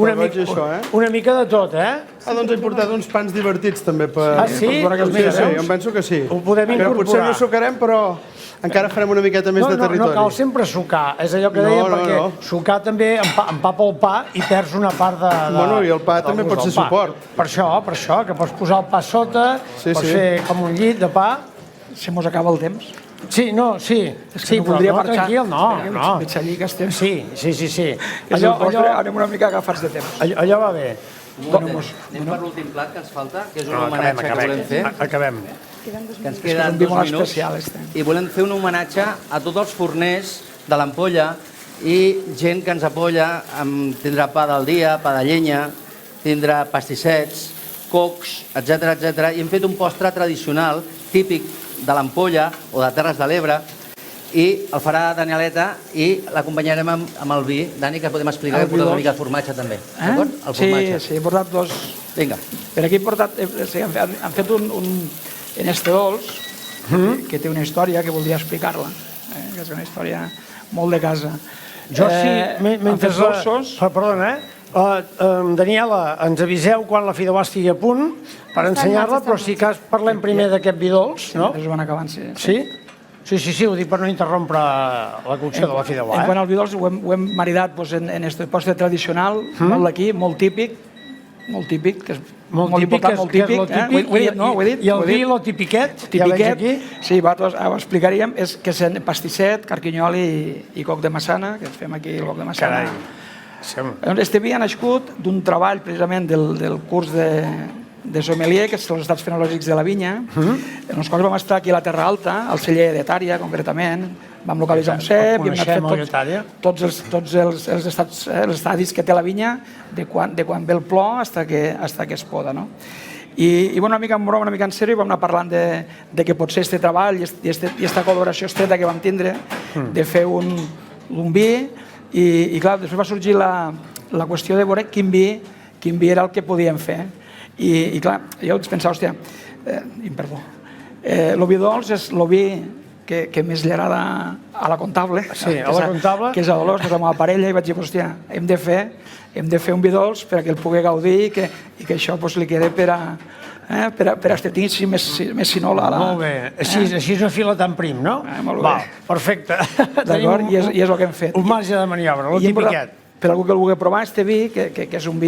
una mica de tot, Doncs he portat uns pans divertits també per... Ah, sí? Sí, em penso que sí. Ho podem incorporar. Potser no sucarem, però encara farem una miqueta més de territori. No cal sempre sucar, és allò que dèiem, perquè sucar també empapa el pa i perds una part de... Bueno, i el pa també pot ser suport. Per això, que pots posar el pa sota, pots fer com un llit de pa. Se mos acaba el temps. Sí, però no, tranquil, no. Veig allí que estem... Sí. Anem una mica agafats de temps. Allò va bé. Anem per l'últim plat que ens falta, que és un homenatge que volem fer. Acabem. Que ens queden 2 minuts. I volem fer un homenatge a tots els forners de l'Ampolla i gent que ens apoya. Tindrà pa del dia, pa de llenya, tindrà pastissets, cocs, etc. I hem fet un postre tradicional, típic de l'Ampolla o de Terres de l'Ebre, i el farà Danieleta i l'acompanyarem amb el vi. Dani, que podem explicar que he portat una mica de formatge també, d'acord? El formatge. Sí, he portat 2. Vinga. Per aquí he portat... Han fet un estedols que té una història que voldria explicar-la, que és una història molt de casa. Jo sí, mentre... Perdona, Daniela, ens aviseu quan la fideuà estigui a punt per ensenyar-la, però sí que parlem primer d'aquest vi dolç, no? Es van acabant, sí. Sí? Sí, ho dic per no interrompre la cocció de la fideuà. En quant al vi dolç, ho hem maridat en este postre tradicional, molt d'aquí, molt típic, que és molt important, molt típic. Ho he dit, no? I el vi, lo tipiquet, ja veig aquí. Sí, ho explicaríem, que és pastisset, carquinyol i coc de massana, que fem aquí el coc de massana. Este vi ha nascut d'un treball precisament del curs de sommelier, que són els estats fenològics de la vinya, en els quals vam estar aquí a la Terra Alta, al celler de Tària, concretament, vam localitzar un cep, i hem anat Coneixem el fent Getària. tots els estadis que té la vinya, de quan ve el plor hasta que es poda, no? I una mica en broma, una mica en sèrio, vam anar parlant de que potser este treball i aquesta col·laboració estreta que vam tindre de fer un vi, i clar, després va sorgir la qüestió de veure quin vi era el que podíem fer. I clar, jo vaig pensar, hòstia, perdó, el vi dolç és el vi que més li agrada a la comptable, Sí, a la comptable. que és a Dolors, que és la meva parella, i vaig dir, hòstia, hem de fer un vi dolç perquè el pugui gaudir i que això li quede per a estetins, més si no Molt bé. Així no fila tan prim, no? Molt bé. Va, perfecte. D'acord? I és el que hem fet. Un marge de maniobra, lo I tipiquet. per algú que el vulgui provar, este vi, que és un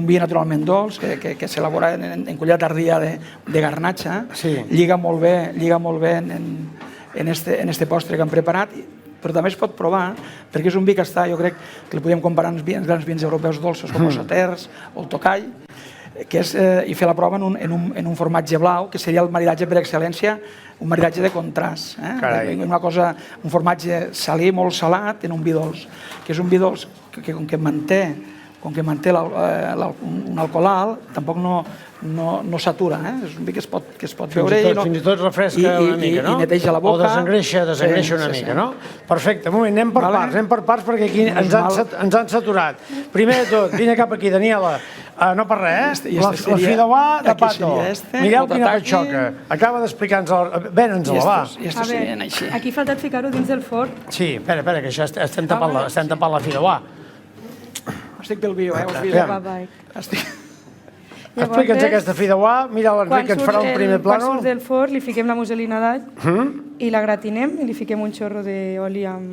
vi naturalment dolç, que s'elabora en collada tardia de garnatxa, lliga molt bé en este postre que hem preparat, però també es pot provar, perquè és un vi que està, jo crec que el podem comparar amb els grans vins europeus dolços, com el Sauters o el Tocall, i fer la prova en un formatge blau, que seria el maridatge per excel·lència, un maridatge de contrast. Un formatge salí, molt salat, en un vi dolç, que és un vi dolç que com que manté un alcohol alt, tampoc no s'atura. És un vi que es pot beure Fins i tot refresca una mica, no? I neteja la boca. O desengreixa una mica, no? Perfecte, un moment, anem per parts perquè aquí ens han saturat. Primer de tot, vine cap aquí, Daniela. No per res, la fideuà de Pato. Mireu quina patxoca. Acaba d'explicar-nos... Véne'ns-la, va. A veure, aquí ha faltat ficar-ho dins del forn. Sí, espera, que això estem tapant la fideuà. Estic pel bio, Explica'ns aquesta fideuà, mira l'Enric que ens farà un primer plano. Quan surt del forn li fiquem la muselina d'all i la gratinem i li fiquem un xorro d'oli amb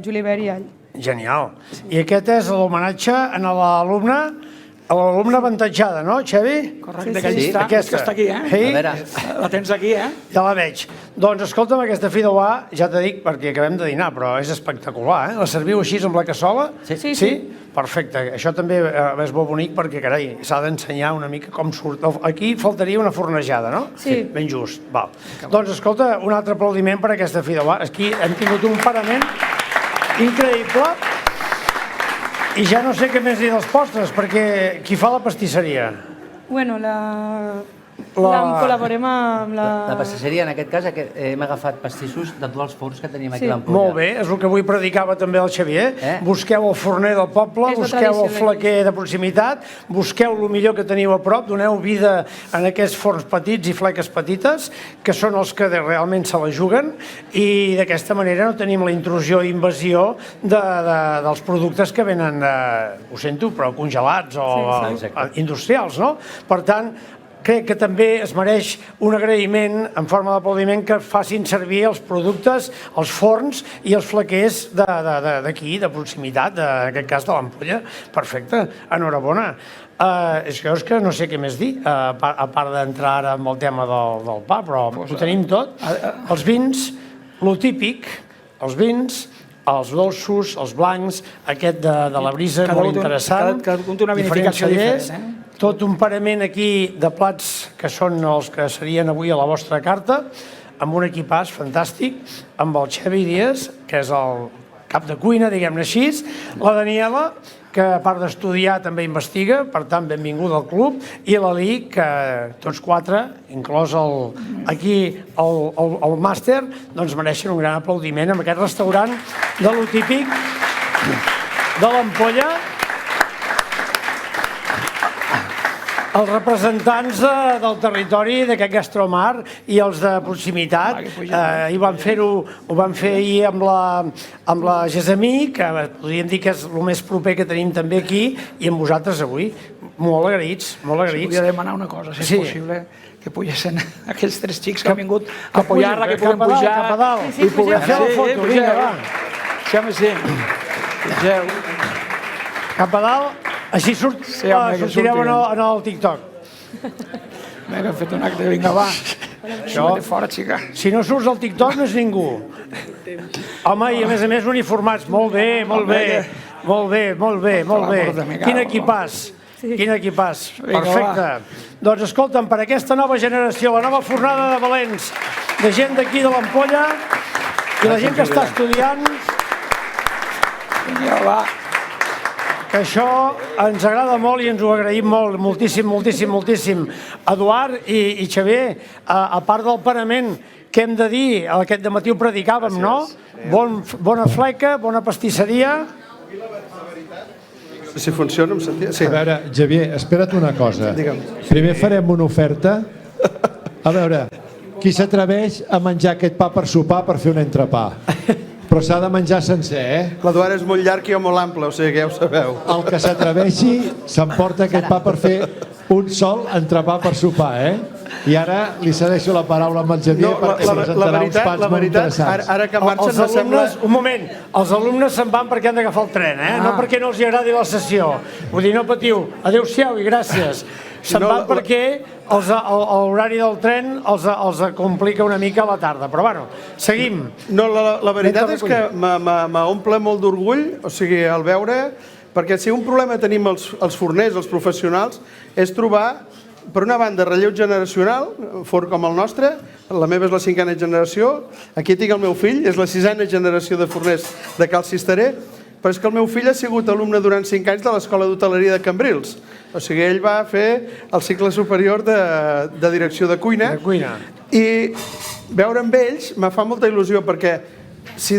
julivert i all. Genial. I aquest és l'homenatge a l'alumne avantatjada, no, Xevi? Correcte, Aquesta. que està aquí, A veure, La tens aquí, Ja la veig. Doncs escolta'm, aquesta fideuà, ja t'he dit perquè acabem de dinar, però és espectacular, La serviu així amb la cassola? Sí. Perfecte. Això també és molt bonic perquè, carai, s'ha d'ensenyar una mica com surt. Aquí faltaria una fornejada, no? Sí. Ben just. Val. Doncs escolta, un altre aplaudiment per aquesta fideuà. Aquí hem tingut un parament increïble. I ja no sé què més dir dels postres, perquè qui fa la pastisseria? Bueno, col·laborem amb la pastisseria, en aquest cas, hem agafat pastissos de tots els forns que tenim aquí a l'Ampolla. Molt bé, és el que avui predicava també el Xavier. Busqueu el forner del poble, busqueu el flequer de proximitat, busqueu el millor que teniu a prop, doneu vida en aquests forns petits i fleques petites, que són els que realment se la juguen, i d'aquesta manera no tenim la intrusió i invasió dels productes que venen, ho sento, però congelats o industrials, no? Per tant, crec que també es mereix un agraïment en forma d'aplaudiment que facin servir els productes, els forns i els flequers d'aquí, de proximitat, en aquest cas de l'Ampolla. Perfecte, enhorabona. És que no sé què més dir, a part d'entrar ara amb el tema del pa, però ho tenim tot. Els vins, lo típic, els vins, els dolços, els blancs, aquest de la brisa, molt interessant. Cada un té una vinificació diferent, Tot un parament aquí de plats que són els que serien avui a la vostra carta, amb un equipàs fantàstic, amb el Xavi Díaz, que és el cap de cuina, diguem-ne així, la Daniela, que a part d'estudiar també investiga, per tant, benvinguda al club, i l'Ali, que tots quatre, inclòs aquí el màster, doncs mereixen un gran aplaudiment amb aquest restaurant de lo típic de l'Ampolla. Els representants del territori d'aquest Gastromar i els de proximitat ho van fer ahir amb la Gesamí, que podríem dir que és el més proper que tenim també aquí, i amb vosaltres avui. Molt agraïts, molt agraïts. Si podia demanar una cosa, si és possible, que pugessin aquells tres xics que han vingut a apoyar-la, que puguem pujar. Cap a dalt, i puguem fer la foto. Vinga, va. Sí. Pugeu. Cap a dalt. Així sortireu en el TikTok. Vinga, hem fet un acte, vinga, va. Això de fora, xica. Si no surts al TikTok no és ningú. Home, i a més uniformats. Molt bé. Quin equipàs. Quin equipàs. Vinga, Perfecte. Doncs escolta'm, per aquesta nova generació, la nova fornada de valents, de gent d'aquí de l'Ampolla i la gent que està estudiant, Vinga, va. que això ens agrada molt i ens ho agraïm molt, moltíssim, moltíssim, moltíssim. Eduard i Xavier, a part del parament, què hem de dir? Aquest dematí ho predicàvem, no? Bona fleca, bona pastisseria. Si funciona, em sentia... Sí. A veure, Xavier, espera't una cosa. Digue'm. Primer farem una oferta. A veure, qui s'atreveix a menjar aquest pa per sopar per fer un entrepà? Però s'ha de menjar sencer, eh? L'Eduard és molt llarg i jo molt ample, o sigui que ja ho sabeu. El que s'atreveixi s'emporta aquest pa per fer un sol entrepà per sopar, eh? I ara li cedeixo la paraula amb el Xavier perquè presentarà uns pans molt interessants. Ara que marxen no sembla... Un moment, els alumnes se'n van perquè han d'agafar el tren, no perquè no els hi agradi la sessió. Vull dir, no patiu, adéu-siau i gràcies. Se'n van perquè l'horari del tren els complica una mica a la tarda. Però bueno, seguim. No, la veritat és que m'omple molt d'orgull, o sigui, al veure, perquè si un problema tenim els forners, els professionals, és trobar, per una banda, relleu generacional, fort com el nostre, la meva és la 5a generació, aquí tinc el meu fill, és la 6a generació de forners de Cal Cisteré, però és que el meu fill ha sigut alumne durant 5 anys de l'Escola d'Hoteleria de Cambrils. O sigui, ell va fer el cicle superior de direcció de cuina. I veure amb ells me fa molta il·lusió, perquè si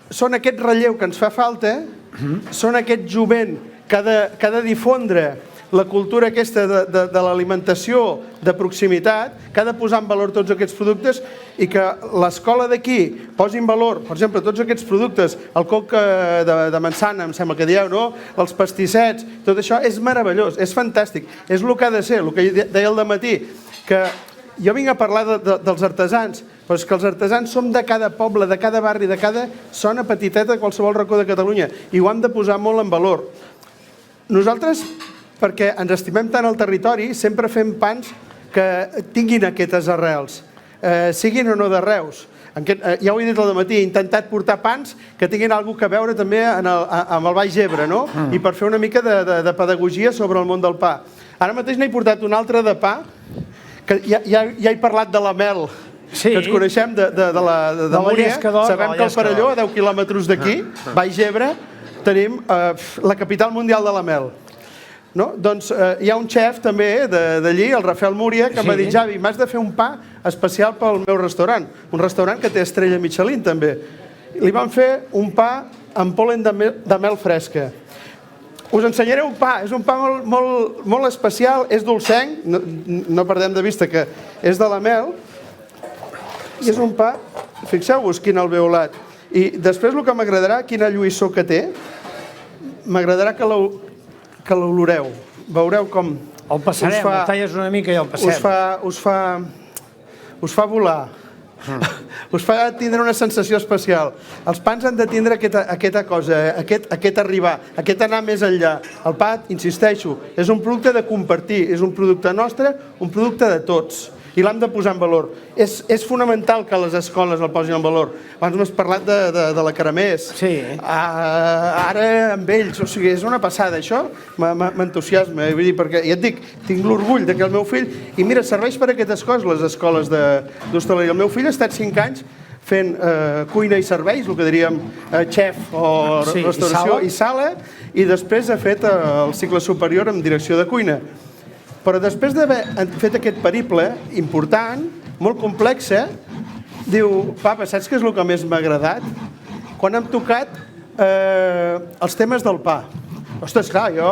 són aquest relleu que ens fa falta, són aquest jovent que ha de difondre la cultura aquesta de l'alimentació de proximitat, que ha de posar en valor tots aquests productes i que l'escola d'aquí posi en valor, per exemple, tots aquests productes, el coc de manzana, em sembla que dieu, no? Els pastissets, tot això és meravellós, és fantàstic, és el que ha de ser, el que deia al dematí, que jo vinc a parlar dels artesans, però és que els artesans som de cada poble, de cada barri, de cada zona petiteta de qualsevol racó de Catalunya, i ho hem de posar molt en valor. Nosaltres, perquè ens estimem tant el territori, sempre fem pans que tinguin aquestes arrels, siguin o no de Reus. Ja ho he dit al dematí, he intentat portar pans que tinguin alguna cosa a veure també amb el Baix Ebre, no? I per fer una mica de pedagogia sobre el món del pa. Ara mateix n'he portat un altre de pa, que ja he parlat de la mel, que ens coneixem de Múria, sabem que el Perelló, a 10 quilòmetres d'aquí, Baix Ebre, tenim la capital mundial de la mel. Doncs hi ha un xef també d'allí, el Rafael Múria, que em va dir: Javi, m'has de fer un pa especial pel meu restaurant, un restaurant que té estrella Michelin també. Li van fer un pa amb pol·len de mel fresca. Us ensenyaré un pa, és un pa molt especial, és dolcenc, no perdem de vista que és de la mel, i és un pa, fixeu-vos quin alveolat. I després el que m'agradarà, quina lluïssor que té, m'agradarà que l'oloreu. Veureu com... El passarem, el talles una mica i el passem. Us fa volar. Us fa tindre una sensació especial. Els pans han de tindre aquesta cosa, aquest arribar, aquest anar més enllà. El pa, insisteixo, és un producte de compartir, és un producte nostre, un producte de tots. I l'hem de posar en valor. És fonamental que les escoles el posin en valor. Abans m'has parlat de la Caramés. Sí. Ara amb ells, o sigui, és una passada. Això m'entusiasma. Vull dir, perquè ja et dic, tinc l'orgull que el meu fill... I mira, serveix per aquestes coses, les escoles d'hostaleria. El meu fill ha estat 5 anys fent cuina i serveis, el que diríem xef o restauració i sala, i després ha fet el cicle superior en direcció de cuina. Però després d'haver fet aquest periple important, molt complex, diu: papa, saps què és el que més m'ha agradat? Quan hem tocat els temes del pa. Ostres, clar, jo...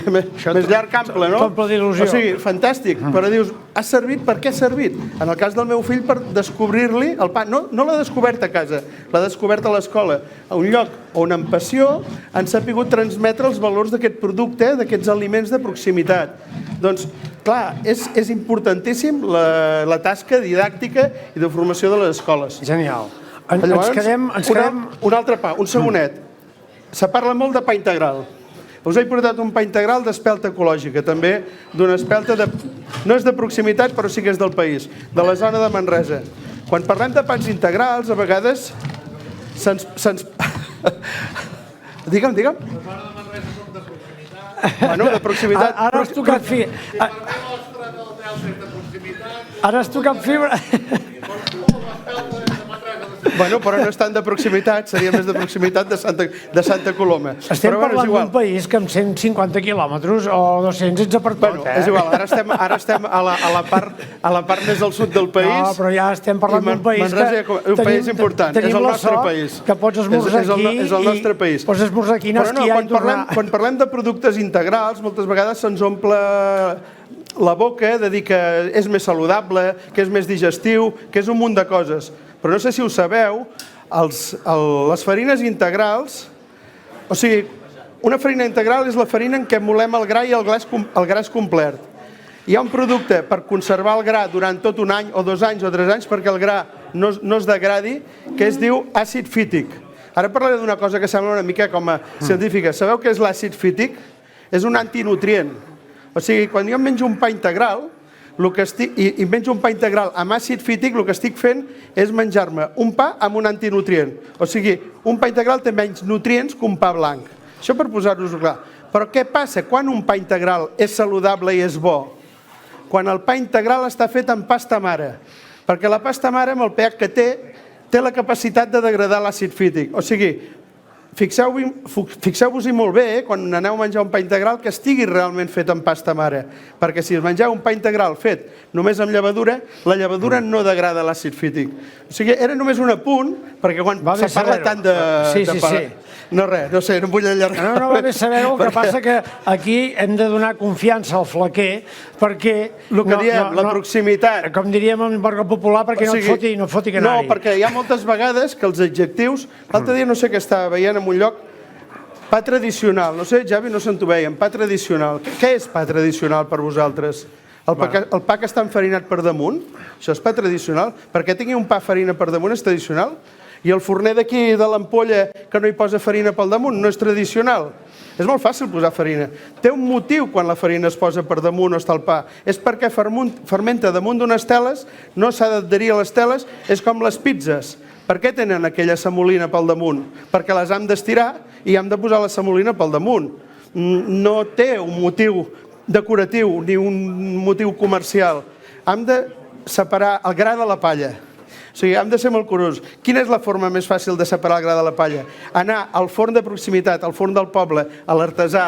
Més llarg ample, no? T'omple d'il·lusió. O sigui, fantàstic. Però dius, ha servit? Per què ha servit? En el cas del meu fill, per descobrir-li el pa. No l'ha descobert a casa, l'ha descobert a l'escola. A un lloc on amb passió han sapigut transmetre els valors d'aquest producte, d'aquests aliments de proximitat. Doncs, clar, és importantíssim la tasca didàctica i de formació de les escoles. Genial. Ens quedem... Un altre pa, un segonet. Se parla molt de pa integral. Us he portat un pa integral d'espelta ecològica, també d'una espelta no és de proximitat, però sí que és del país, de la zona de Manresa. Quan parlem de pans integrals, a vegades se'ns... Digue'm. Bueno, de proximitat... Ara has tocat fibra. Ara has tocat fibra. Bueno, però no és tant de proximitat, seria més de proximitat de Santa Coloma. Estem parlant d'un país que amb 150 quilòmetres o 200 ets a per tot, És igual, ara estem a la part més al sud del país. No, però ja estem parlant d'un país Manresa és un país important, és el nostre país. Que pots esmorzar aquí és el nostre país. Pots esmorzar aquí, anar a esquiar i tornar. Quan parlem de productes integrals, moltes vegades se'ns omple la boca de dir que és més saludable, que és més digestiu, que és un munt de coses. Però no sé si ho sabeu, les farines integrals, o sigui, una farina integral és la farina en què molem el gra i el gra és complet. Hi ha un producte per conservar el gra durant tot un any o 2 anys o 3 anys perquè el gra no es degradi, que es diu àcid fític. Ara parlaré d'una cosa que sembla una mica com a científica. Sabeu què és l'àcid fític? És un antinutrient. O sigui, quan jo em menjo un pa integral, i menjo un pa integral amb àcid fític, el que estic fent és menjar-me un pa amb un antinutrient. O sigui, un pa integral té menys nutrients que un pa blanc. Això per posar-vos-ho clar. Però què passa quan un pa integral és saludable i és bo? Quan el pa integral està fet amb pasta mare. Perquè la pasta mare, amb el pH que té la capacitat de degradar l'àcid fític. O sigui, fixeu-vos-hi molt bé, quan aneu a menjar un pa integral, que estigui realment fet amb pasta mare. Perquè si us mengeu un pa integral fet només amb llevadura, la llevadura no degrada l'àcid fític. O sigui, era només un apunt, perquè quan se parla tant de... Sí. No res, no sé, no em vull allargar. No va bé saber-ho, el que passa que aquí hem de donar confiança al flaquer, perquè... El que diem, la proximitat. Com diríem en barca popular, perquè no et foti canari. No, perquè hi ha moltes vegades que els adjectius... L'altre dia no sé què estava veient en un lloc, pa tradicional. No sé, Javi, no se'n t'ho veiem. Pa tradicional. Què és pa tradicional per vosaltres? El pa que està enfarinat per damunt? Això és pa tradicional? Perquè tingui un pa farina per damunt és tradicional? I el forner d'aquí de l'ampolla que no hi posa farina pel damunt no és tradicional? És molt fàcil posar farina. Té un motiu quan la farina es posa per damunt o està el pa. És perquè fermenta damunt d'unes teles, no s'ha d'adherir a les teles, és com les pizzas. Per què tenen aquella semolina pel damunt? Perquè les hem d'estirar i hem de posar la semolina pel damunt. No té un motiu decoratiu ni un motiu comercial. Hem de separar el gra de la palla. O sigui, hem de ser molt curosos. Quina és la forma més fàcil de separar el gra de la palla? Anar al forn de proximitat, al forn del poble, a l'artesà,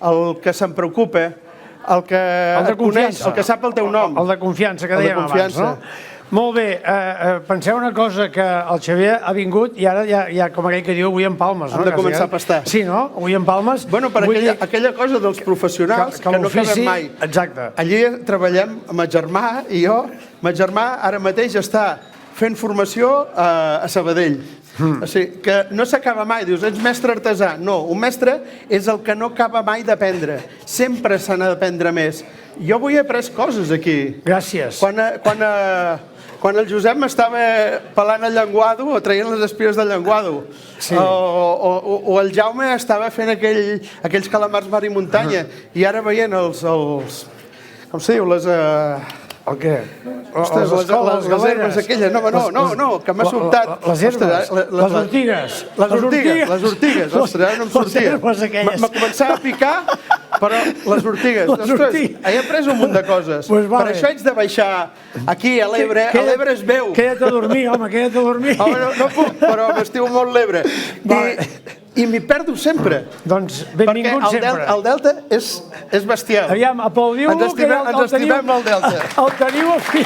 el que se'n preocupa, el que et coneix, el que sap el teu nom. El de confiança, que dèiem abans, no? Molt bé, penseu una cosa, que el Xavier ha vingut i ara ja, com aquell que diu, avui en Palmes. Hem de començar a pastar. Sí, no? Avui en Palmes. Bueno, per aquella cosa dels professionals que no acabem mai. Exacte. Allí treballem amb el germà i jo. El germà ara mateix està fent formació a Sabadell. O sigui, que no s'acaba mai. Dius, ets mestre artesà. No, un mestre és el que no acaba mai d'aprendre. Sempre se n'ha d'aprendre més. Jo avui he après coses aquí. Gràcies. Quan el Josep m'estava pelant el llenguado o traient les espires del llenguado, o el Jaume estava fent aquells calamars mar i muntanya, i ara veient els com se diu, les... El què? Ostres, les herbes aquelles. No, que m'ha sobtat. Les herbes, les ortigues. Les ortigues, ostres, no em sortia. M'ha començat a picar, però les ortigues. Ostres, he après un munt de coses. Per això haig de baixar aquí a l'Ebre. A l'Ebre es veu. Queda't a dormir, home, queda't a dormir. Home, no puc, però m'estimo molt l'Ebre. I m'hi perdo sempre. Doncs benvingut sempre. Perquè el Delta és bestial. Aviam, aplaudiu-lo, que ens estimem el Delta. El teniu a fi.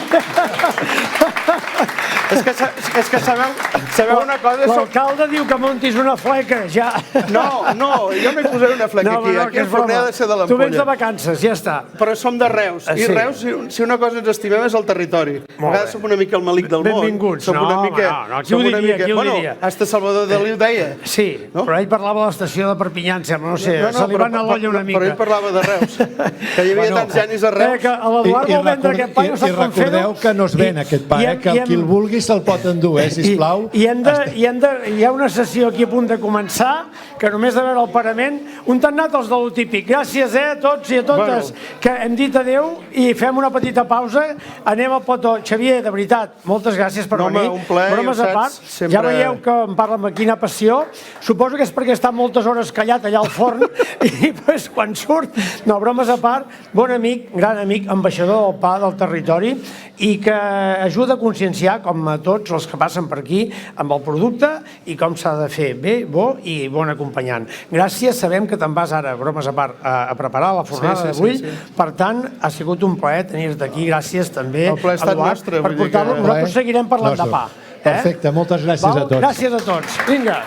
És que sabeu una cosa... L'alcalde diu que montis una fleca, ja. No, jo no hi posaré una fleca aquí. Aquí el forner ha de ser de l'ampolla. Tu vens de vacances, ja està. Però som de Reus. I Reus, si una cosa ens estimem, és el territori. A vegades som una mica el malic del món. Benvinguts. No, qui ho diria? Bueno, hasta Salvador Dalí ho deia. Sí, però ell parlava de l'estació de Perpinyà, em sembla, no sé, se li va anar l'olla una mica. Però ell parlava de Reus, que hi havia tants genis a Reus. L'Eduard vol vendre aquest pa i no sap com fer-ho. I recordeu que no es ven aquest pa, que qui el vulgui se'l pot endur, sisplau. I hi ha una sessió aquí a punt de començar, que només de veure el parament, on han anat els de lo típic. Gràcies a tots i a totes que hem dit adeu i fem una petita pausa. Anem al petó. Xavier, de veritat, moltes gràcies per venir. Un plaer, bromes a part, ja veieu que em parla amb quina passió. Suposo que és és perquè està moltes hores callat allà al forn i pues, quan surt, no, bromes a part, bon amic, gran amic, ambaixador del pa del territori i que ajuda a conscienciar, com a tots els que passen per aquí, amb el producte i com s'ha de fer bé, bo i bon acompanyant. Gràcies, sabem que te'n vas ara, bromes a part, a preparar la fornada d'avui, per tant, ha sigut un plaer tenir-te aquí, gràcies també, Eduard, per portar-lo. Nosaltres seguirem parlant de pa. Perfecte, moltes gràcies a tots. Gràcies a tots. Vinga.